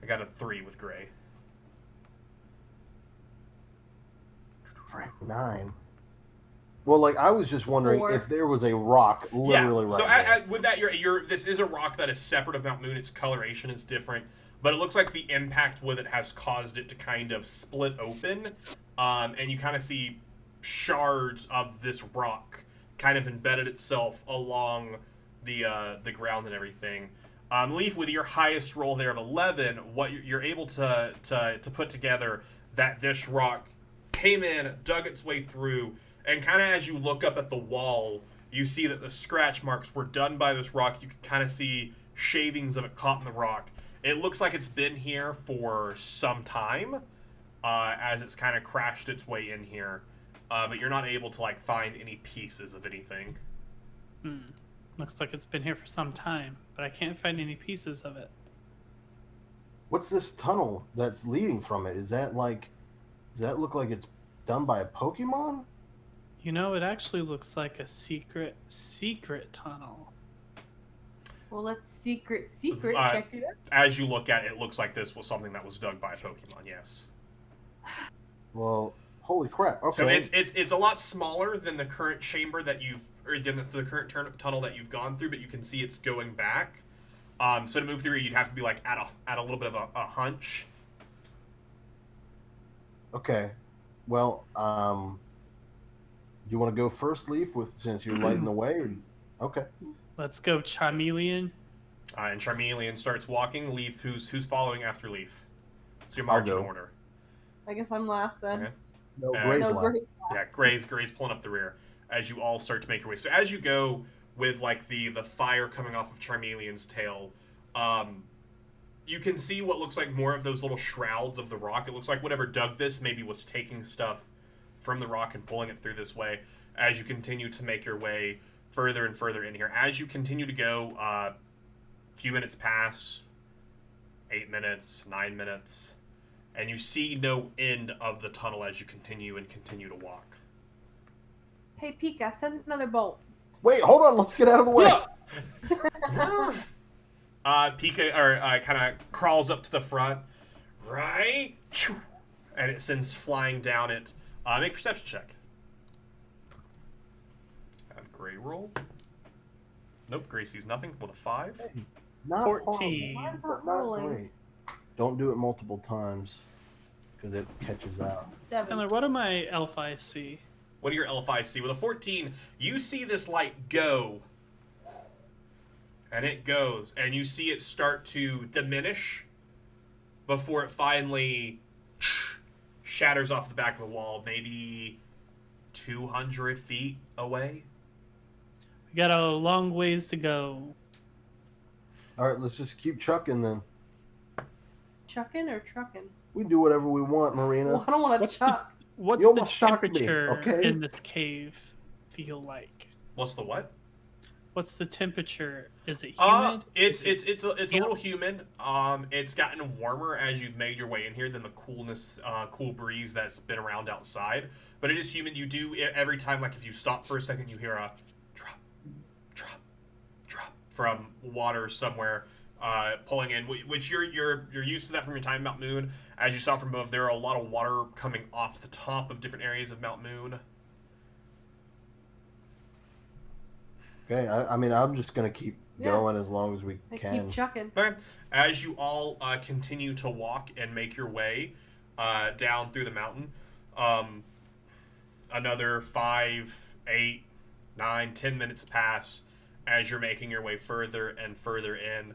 I got a 3 with Gray. 9. Well, like I was just wondering 4. if there was a rock literally So right there. with that, this is a rock that is separate of Mount Moon. Its coloration is different, but it looks like the impact with it has caused it to kind of split open, and you kind of see shards of this rock kind of embedded itself along the ground and everything. Leaf, with your highest roll there of 11, what you're able to put together that this rock came in, dug its way through, and kind of as you look up at the wall, you see that the scratch marks were done by this rock. You can kind of see shavings of it caught in the rock. It looks like it's been here for some time, as it's kind of crashed its way in here. But you're not able to like find any pieces of anything. Looks like it's been here for some time, but I can't find any pieces of it. What's this tunnel that's leading from it? Does that look like it's done by a Pokemon? You know, it actually looks like a secret tunnel. Well, let's secret check it out. As you look at it, it looks like this was something that was dug by a Pokemon. Yes. Well, holy crap! Okay. So it's a lot smaller than the current chamber that than the current tunnel that you've gone through, but you can see it's going back. So to move through, you'd have to be like at a little bit of a hunch. Okay. Well, you want to go first, Leaf, since you're lighting the way? Okay. Let's go, Charmeleon. And Charmeleon starts walking. Leaf, who's following after Leaf? It's your I'll marching go. order. I guess I'm last then. Okay. No, Uh, Gray's No, left. great. Yeah, Gray's pulling up the rear as you all start to make your way. So as you go with like the fire coming off of Charmeleon's tail, you can see what looks like more of those little shrouds of the rock. It looks like whatever dug this maybe was taking stuff from the rock and pulling it through this way as you continue to make your way further and further in here. As you continue to go, a few minutes pass, 8 minutes, 9 minutes, and you see no end of the tunnel as you continue to walk. Hey, Pika, send another bolt. Wait, hold on. Let's get out of the way. Pika kind of crawls up to the front, right? And it sends flying down it. Make a perception check. Have Gray roll. Nope, Gray sees nothing with a 5. Not 14. horrible, but not great. Don't do it multiple times because it catches out. 7. Tyler, what do my elf eyes see? What do your elf eyes see? With a 14, you see this light go. And it goes, and you see it start to diminish before it finally shatters off the back of the wall, maybe 200 feet away. We got a long ways to go. All right, let's just keep chucking then. Chucking or trucking? We do whatever we want, Marina. Well, I don't want to What's chuck. What's You the almost shocked me, temperature okay? in this cave feel like? What's the what? What's the temperature? Is it humid? It's a little humid. It's gotten warmer as you've made your way in here than the cool breeze that's been around outside. But it is humid. You do every time, like if you stop for a second, you hear a drop, drop, drop from water somewhere pulling in. Which you're used to that from your time in Mount Moon. As you saw from above, there are a lot of water coming off the top of different areas of Mount Moon. Okay, I mean, I'm just going to keep going as long as we I can. keep chucking. Okay. As you all continue to walk and make your way down through the mountain, another 5, 8, 9, 10 minutes pass as you're making your way further and further in.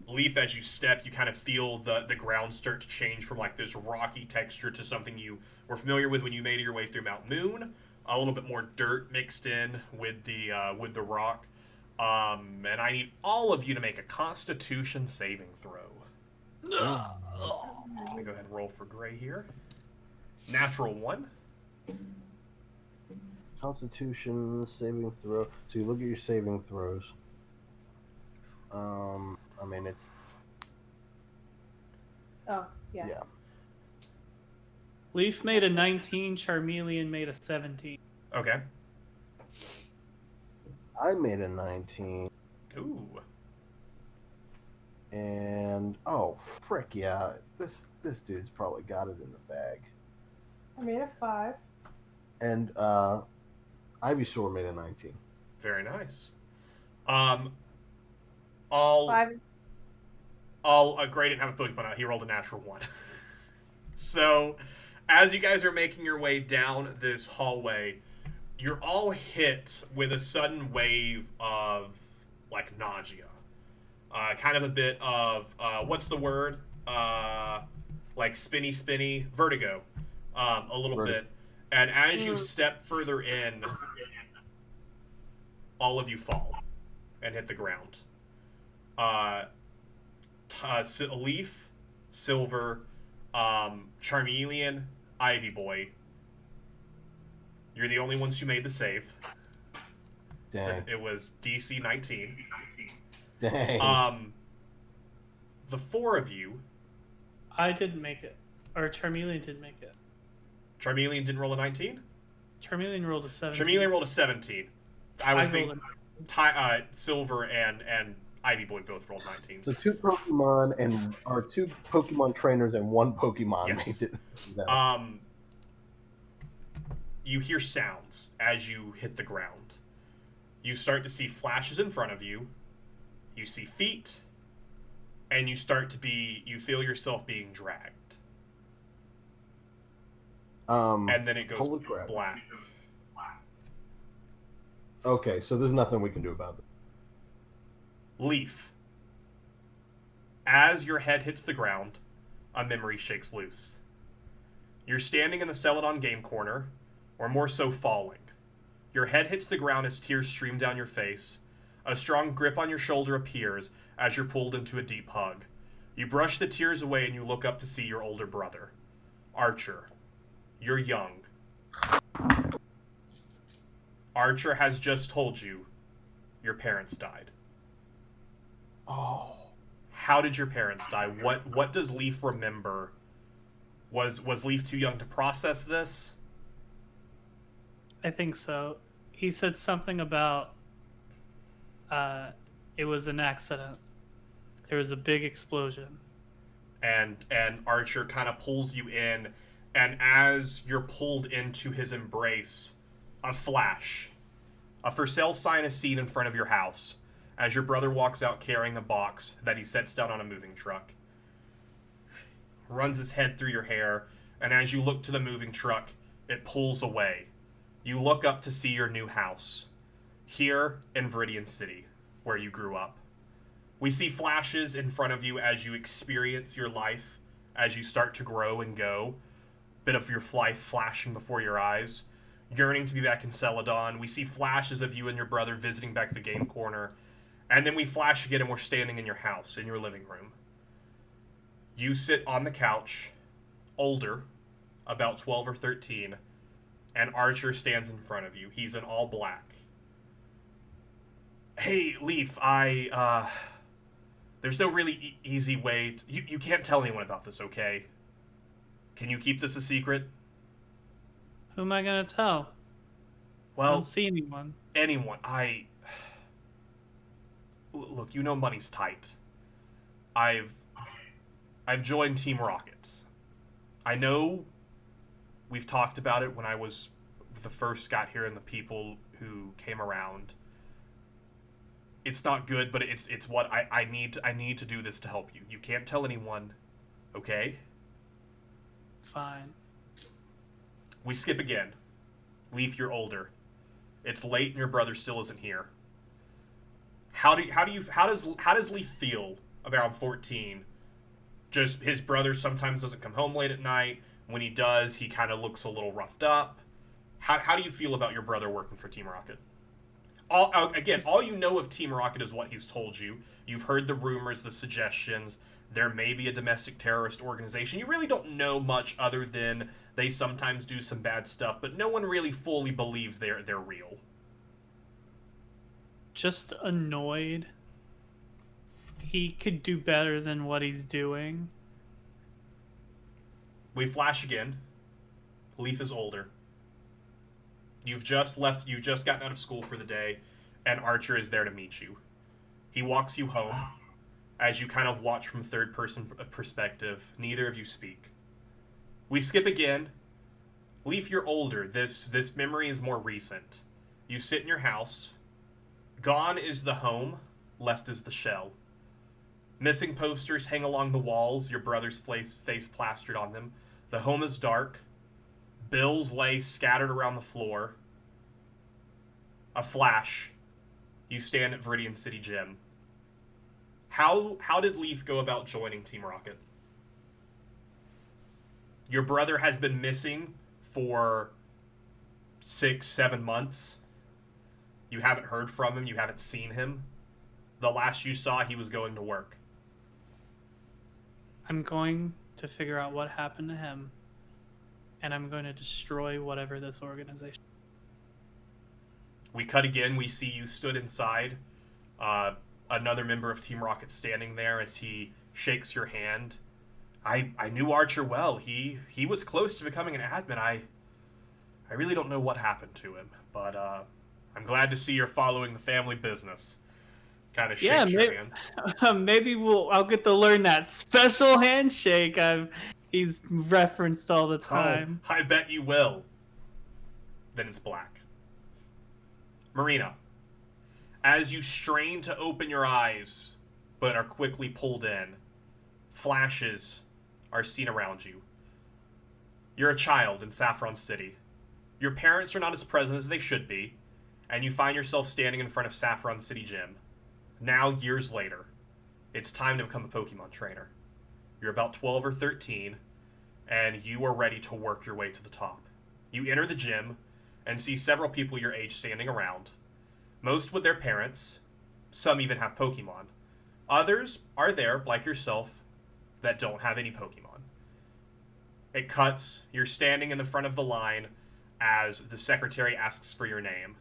Leaf, as you step, you kind of feel the ground start to change from like this rocky texture to something you were familiar with when you made your way through Mount Moon. A little bit more dirt mixed in with the rock. And I need all of you to make a Constitution saving throw. Let me go ahead and roll for Gray here. Natural 1. Constitution saving throw. So you look at your saving throws. I mean, it's... Oh, yeah. Yeah. Leaf made a 19, Charmeleon made a 17. Okay. I made a 19. Ooh. And, oh, frick, yeah. This dude's probably got it in the bag. I made a 5. And, Ivysaur made a 19. Very nice. Gray didn't have a Pokemon out. He rolled a natural 1. So, as you guys are making your way down this hallway, you're all hit with a sudden wave of, like, nausea. Kind of a bit of, what's the word? Like, spinny, vertigo. A little bit. And as you step further in, all of you fall and hit the ground. Leaf, Silver, Charmeleon, Ivy Boy. You're the only ones who made the save. Dang. So it was DC 19. Dang. The 4 of you. I didn't make it. Or Charmeleon didn't make it. Charmeleon didn't roll a 19? Charmeleon rolled a 17. Charmeleon rolled a 17. I was rolled thinking Silver and Ivy Boy both rolled 19s. So two Pokemon trainers and one Pokemon Yes. made it. You hear sounds as you hit the ground. You start to see flashes in front of you. You see feet. And you feel yourself being dragged. And then it goes holy crap. black. Okay, so there's nothing we can do about Leaf. As your head hits the ground, a memory shakes loose. You're standing in the Celadon game corner, or more so falling. Your head hits the ground as tears stream down your face. A strong grip on your shoulder appears as you're pulled into a deep hug. You brush the tears away and you look up to see your older brother. Archer. You're young. Archer has just told you your parents died. Oh. How did your parents die? What does Leaf remember? Was Leaf too young to process this? I think so. He said something about it was an accident. There was a big explosion. And Archer kind of pulls you in, and as you're pulled into his embrace, a flash. A for sale sign is seen in front of your house as your brother walks out carrying a box that he sets down on a moving truck. Runs his head through your hair, and as you look to the moving truck, it pulls away. You look up to see your new house, here in Viridian City, where you grew up. We see flashes in front of you as you experience your life, as you start to grow and go. Bit of your life flashing before your eyes. Yearning to be back in Celadon. We see flashes of you and your brother visiting back the game corner. And then we flash again and we're standing in your house, in your living room. You sit on the couch, older, about 12 or 13, and Archer stands in front of you. He's in all black. Hey, Leaf, there's no really easy way to... You can't tell anyone about this, okay? Can you keep this a secret? Who am I gonna tell? I Well, don't see anyone. anyone. Look, you know money's tight. I've joined Team Rocket. I know we've talked about it when I was the first got here and the people who came around. It's not good, but it's what I need to do this to help you. You can't tell anyone, okay? Fine. We skip again. Leaf, you're older. It's late and your brother still isn't here. How does Leaf feel about 14? Just his brother sometimes doesn't come home late at night. When he does, he kind of looks a little roughed up. How do you feel about your brother working for Team Rocket? All you know of Team Rocket is what he's told you. You've heard the rumors, the suggestions. There may be a domestic terrorist organization. You really don't know much other than they sometimes do some bad stuff, but no one really fully believes they're real. Just annoyed. He could do better than what he's doing. We flash again. Leaf is older. You've just gotten out of school for the day, and Archer is there to meet you. He walks you home. As you kind of watch from third-person perspective, neither of you speak. We skip again. Leaf, you're older. This memory is more recent. You sit in your house. Gone is the home. Left is the shell. Missing posters hang along the walls, your brother's face plastered on them. The home is dark. Bills lay scattered around the floor. A flash. You stand at Viridian City Gym. How did Leaf go about joining Team Rocket? Your brother has been missing for 6-7 months. You haven't heard from him. You haven't seen him. The last you saw, he was going to work. I'm going to figure out what happened to him, and I'm going to destroy whatever this organization. We cut again. We see you stood inside. Another member of Team Rocket standing there as he shakes your hand. I knew Archer well. He was close to becoming an admin. I really don't know what happened to him, but I'm glad to see you're following the family business. Kind of shakes your hand. Maybe I'll get to learn that special handshake he's referenced all the time. Oh, I bet you will. Then it's black. Marina, as you strain to open your eyes, but are quickly pulled in, flashes are seen around you. You're a child in Saffron City. Your parents are not as present as they should be, and you find yourself standing in front of Saffron City Gym. Now, years later, it's time to become a Pokemon trainer. You're about 12 or 13, and you are ready to work your way to the top. You enter the gym and see several people your age standing around, most with their parents. Some even have Pokemon. Others are there, like yourself, that don't have any Pokemon. It cuts. You're standing in the front of the line as the secretary asks for your name.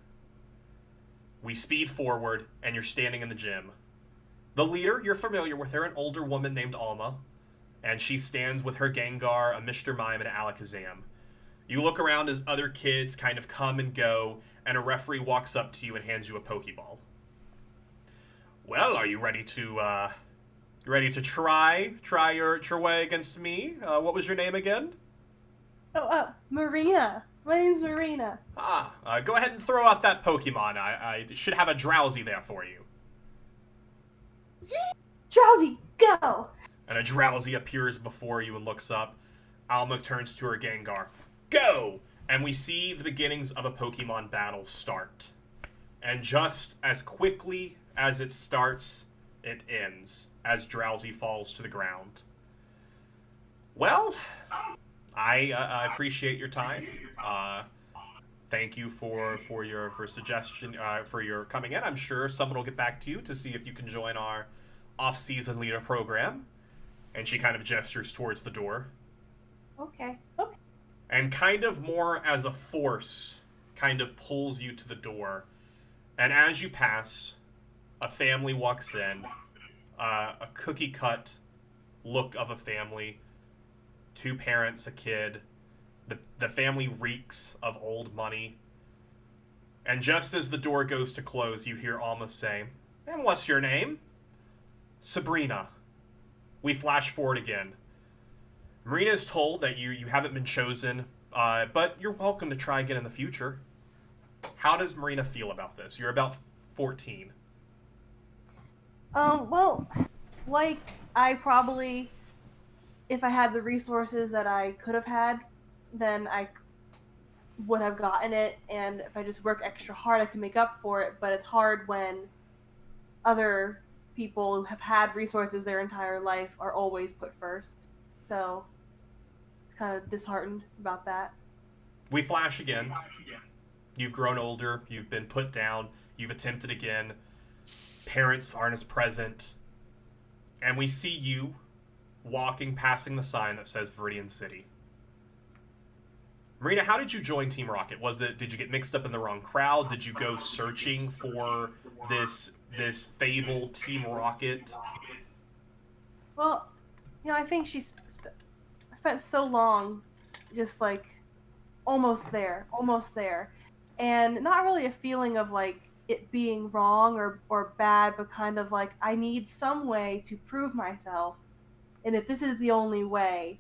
We speed forward, and you're standing in the gym. The leader, you're familiar with her, an older woman named Alma, and she stands with her Gengar, a Mr. Mime, and an Alakazam. You look around as other kids kind of come and go, and a referee walks up to you and hands you a Pokeball. Well, are you ready to try your way against me? What was your name again? Marina. My name's Marina. Go ahead and throw out that Pokemon. I should have a Drowsy there for you. Drowsy, go! And a Drowsy appears before you and looks up. Alma turns to her Gengar. Go! And we see the beginnings of a Pokemon battle start. And just as quickly as it starts, it ends, as Drowsy falls to the ground. Well, I appreciate your time. Thank you for your suggestion, for your coming in. I'm sure someone will get back to you to see if you can join our off-season leader program. And she kind of gestures towards the door. Okay. And kind of more as a force, kind of pulls you to the door. And as you pass, a family walks in, a cookie-cut look of a family, 2 parents, a kid. The family reeks of old money. And just as the door goes to close, you hear Alma say, "And what's your name?" "Sabrina." We flash forward again. Marina is told that you haven't been chosen, but you're welcome to try again in the future. How does Marina feel about this? You're about 14. Well, like, I probably, if I had the resources that I could have had, then I would have gotten it, and if I just work extra hard, I can make up for it, but it's hard when other people who have had resources their entire life are always put first. So, it's kind of disheartened about that. We flash again. You've grown older, you've been put down, you've attempted again. Parents aren't as present. And we see you walking, passing the sign that says Viridian City. Marina, how did you join Team Rocket? Did you get mixed up in the wrong crowd? Did you go searching for this fabled Team Rocket? Well, I think she's spent so long just, like, almost there, and not really a feeling of, like, it being wrong or bad, but kind of like, I need some way to prove myself, and if this is the only way,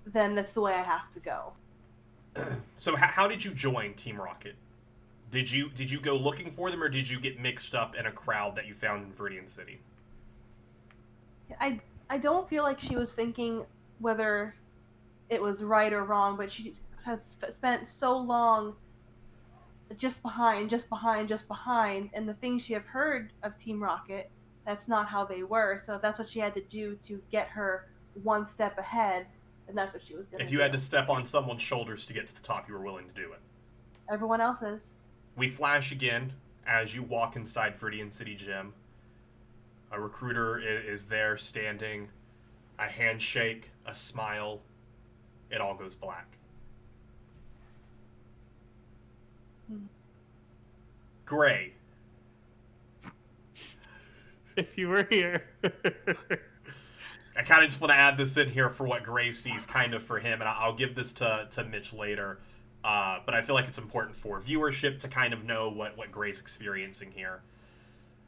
then that's the way I have to go. So how did you join Team Rocket? Did you go looking for them, or did you get mixed up in a crowd that you found in Viridian City? I don't feel like she was thinking whether it was right or wrong, but she has spent so long just behind, and the things she have heard of Team Rocket, that's not how they were. So if that's what she had to do to get her one step ahead, then that's what she was going to do. If you had to step on someone's shoulders to get to the top, you were willing to do it. Everyone else is. We flash again as you walk inside Viridian City Gym. A recruiter is there standing. A handshake, a smile. It all goes black. Gray. If you were here. I kind of just want to add this in here for what Gray sees kind of for him, and I'll give this to Mitch later. But I feel like it's important for viewership to kind of know what Gray's experiencing here.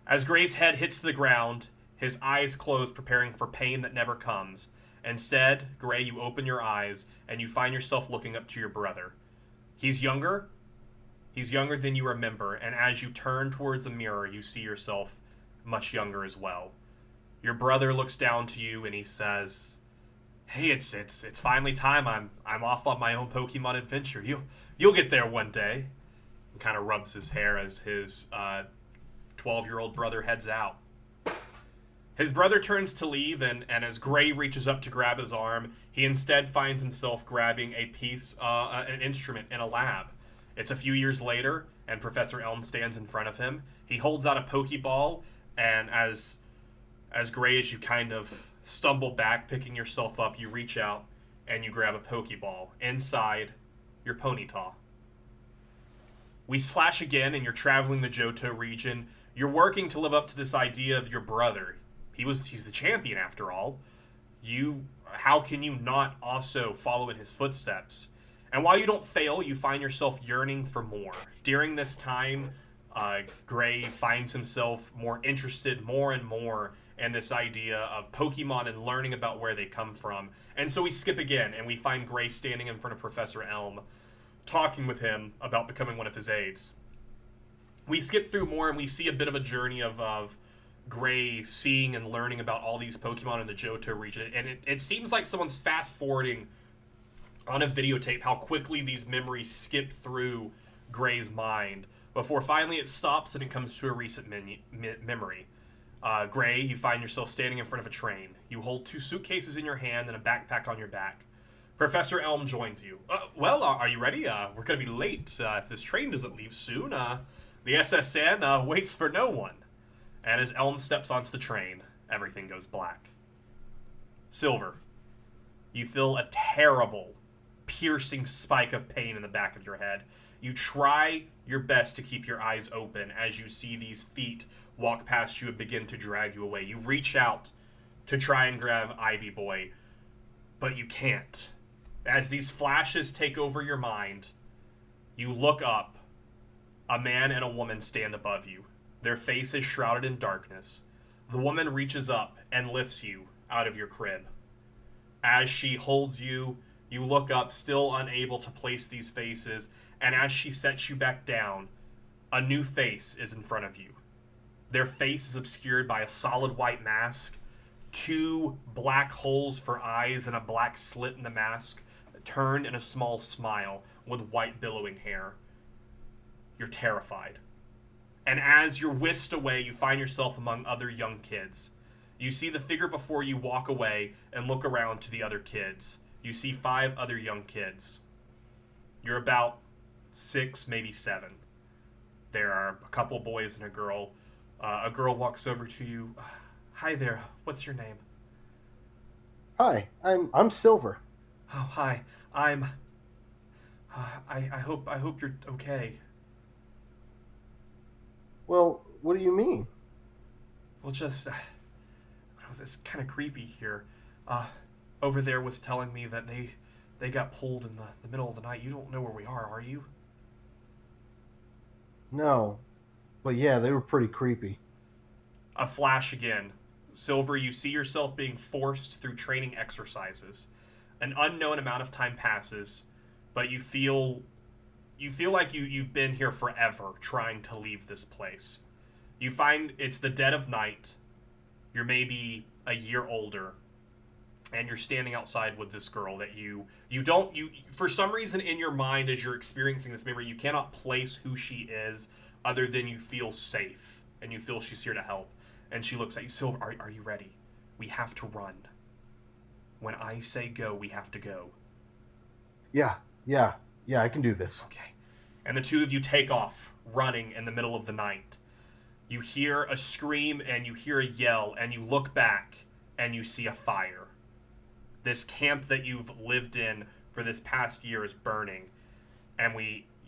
As Gray's head hits the ground, his eyes close, preparing for pain that never comes. Instead, Gray, you open your eyes, and you find yourself looking up to your brother. He's younger than you remember, and as you turn towards a mirror, you see yourself much younger as well. Your brother looks down to you, and he says, "Hey, it's finally time. I'm off on my own Pokemon adventure. You'll get there one day." And kind of rubs his hair as his 12-year-old brother heads out. His brother turns to leave, and as Gray reaches up to grab his arm, he instead finds himself grabbing a piece, an instrument in a lab. It's a few years later, and Professor Elm stands in front of him. He holds out a Pokeball, and as Gray, as you kind of stumble back, picking yourself up, you reach out and you grab a Pokeball inside your Ponyta. We flash again, and you're traveling the Johto region. You're working to live up to this idea of your brother. He's the champion after all. How can you not also follow in his footsteps? And while you don't fail, you find yourself yearning for more. During this time, Gray finds himself more interested more and more in this idea of Pokemon and learning about where they come from. And so we skip again, and we find Gray standing in front of Professor Elm, talking with him about becoming one of his aides. We skip through more, and we see a bit of a journey of Gray seeing and learning about all these Pokemon in the Johto region. And it seems like someone's fast-forwarding on a videotape how quickly these memories skip through Gray's mind before finally it stops and it comes to a recent memory. Gray, you find yourself standing in front of a train. You hold 2 suitcases in your hand and a backpack on your back. Professor Elm joins you. Are you ready? We're going to be late. If this train doesn't leave soon, the SSN waits for no one. And as Elm steps onto the train, everything goes black. Silver, you feel a terrible, piercing spike of pain in the back of your head. You try your best to keep your eyes open as you see these feet walk past you and begin to drag you away. You reach out to try and grab Ivy Boy, but you can't. As these flashes take over your mind, you look up. A man and a woman stand above you. Their faces shrouded in darkness. The woman reaches up and lifts you out of your crib. As she holds you, you look up, still unable to place these faces, and as she sets you back down, a new face is in front of you. Their face is obscured by a solid white mask, 2 black holes for eyes and a black slit in the mask, turned in a small smile with white billowing hair. You're terrified. And as you're whisked away, you find yourself among other young kids. You see the figure before you walk away and look around to the other kids. You see 5 other young kids. You're about 6, maybe 7. There are a couple boys and a girl. A girl walks over to you. Hi there. What's your name? Hi, I'm Silver. Oh, hi. I hope you're okay. Well, what do you mean? Well, just it's kind of creepy here. Over there was telling me that they got pulled in the middle of the night. You don't know where we are you? No, but yeah, they were pretty creepy. A flash again. Silver, you see yourself being forced through training exercises. An unknown amount of time passes, but you feel like you've been here forever trying to leave this place. You find it's the dead of night. You're maybe a year older, and you're standing outside with this girl that you for some reason in your mind as you're experiencing this memory, you cannot place who she is other than you feel safe and you feel she's here to help. And she looks at you. Silver, are you ready? We have to run. When I say go, we have to go. Yeah, I can do this. Okay. And the 2 of you take off, running in the middle of the night. You hear a scream and you hear a yell, and you look back and you see a fire. This camp that you've lived in for this past year is burning. And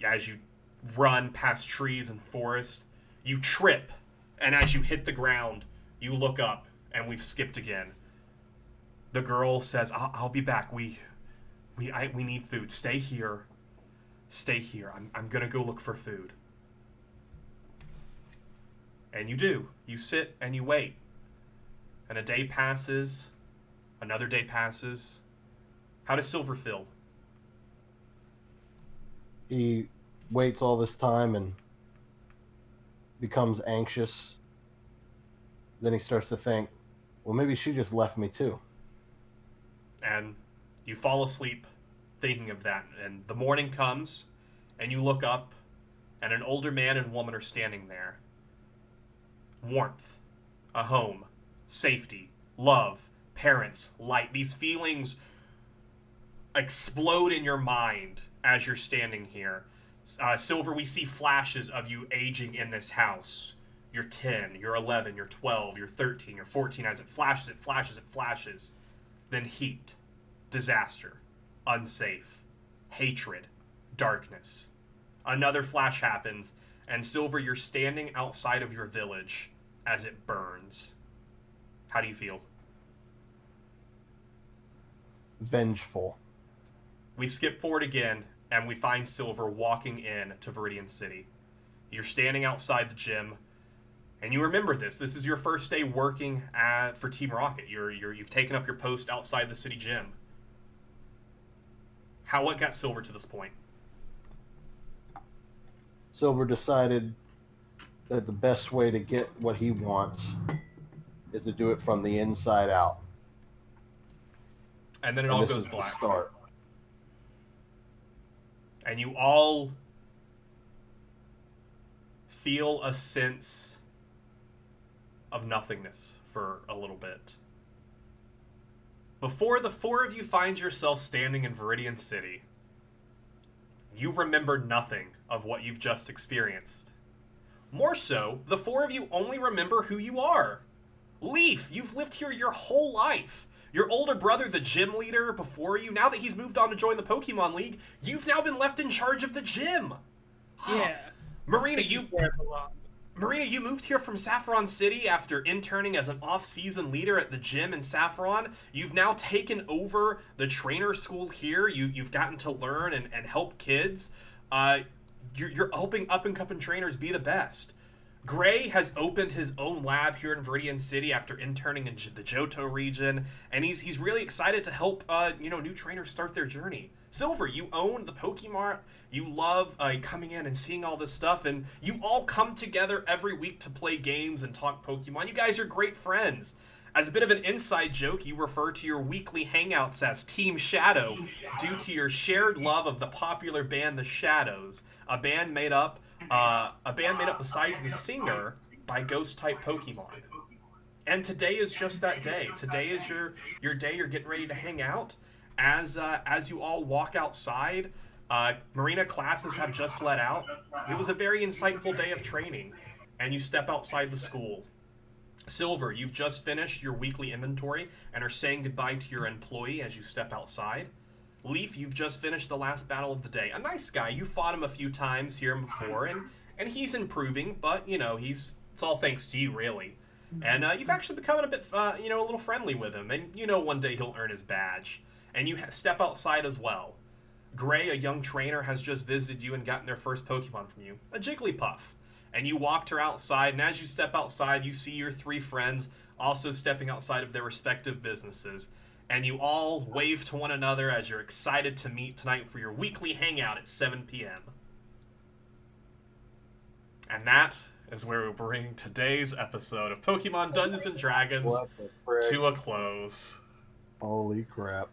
as you run past trees and forest, you trip, and as you hit the ground, you look up, and we've skipped again. The girl says, I'll be back. We need food. Stay here. I'm gonna go look for food. And you do. You sit and you wait. And a day passes. Another day passes. How does Silver feel? He waits all this time and becomes anxious. Then he starts to think, well, maybe she just left me too. And you fall asleep thinking of that. And the morning comes, and you look up, and an older man and woman are standing there. Warmth. A home. safety, love, parents, light. These feelings explode in your mind as you're standing here. Silver, we see flashes of you aging in this house. You're 10, you're 11, you're 12, you're 13, you're 14. As it flashes, it flashes, it flashes. Then heat, disaster, unsafe, hatred, darkness. Another flash happens, and Silver, you're standing outside of your village as it burns. How do you feel? Vengeful. We skip forward again, and we find Silver walking in to Viridian City. You're standing outside the gym, and you remember this. This is your first day working for Team Rocket. You've taken up your post outside the city gym. What got Silver to this point? Silver decided that the best way to get what he wants is to do it from the inside out. And then it all goes black. Start. And you all feel a sense of nothingness for a little bit. Before the four of you find yourself standing in Viridian City, you remember nothing of what you've just experienced. More so, the four of you only remember who you are. Leaf, you've lived here your whole life. Your older brother, the gym leader before you, now that he's moved on to join the Pokemon League, you've now been left in charge of the gym. Yeah. Marina, This is where it belongs. Marina, you moved here from Saffron City after interning as an off-season leader at the gym in Saffron. You've now taken over the trainer school here. You've gotten to learn and help kids. You're helping up-and-coming trainers be the best. Gray has opened his own lab here in Viridian City after interning in the Johto region, and he's really excited to help new trainers start their journey. Silver, you own the Pokemon. You love coming in and seeing all this stuff, and you all come together every week to play games and talk Pokemon. You guys are great friends. As a bit of an inside joke, you refer to your weekly hangouts as Team Shadow due to your shared love of the popular band The Shadows, a band made up besides the singer by ghost-type Pokemon. And today is just that day. Today is your day. You're getting ready to hang out. As you all walk outside, Marina, classes have just let out. It was a very insightful day of training, and you step outside the school. Silver, you've just finished your weekly inventory and are saying goodbye to your employee as you step outside. Leaf, you've just finished the last battle of the day. A nice guy. You fought him a few times here before, and he's improving, but, it's all thanks to you, really. And you've actually become a bit, a little friendly with him, and one day he'll earn his badge. And you step outside as well. Gray, a young trainer, has just visited you and gotten their first Pokemon from you, a Jigglypuff. And you walked her outside, and as you step outside, you see your three friends also stepping outside of their respective businesses. And you all wave to one another as you're excited to meet tonight for your weekly hangout at 7 p.m. And that is where we bring today's episode of Pokemon Dungeons and Dragons to a close. Holy crap.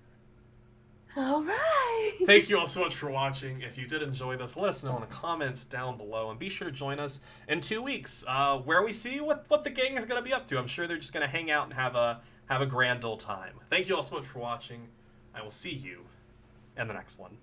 All right. Thank you all so much for watching. If you did enjoy this, let us know in the comments down below, and be sure to join us in 2 weeks, where we see what the gang is going to be up to. I'm sure they're just going to hang out and have a grand old time. Thank you all so much for watching. I will see you in the next one.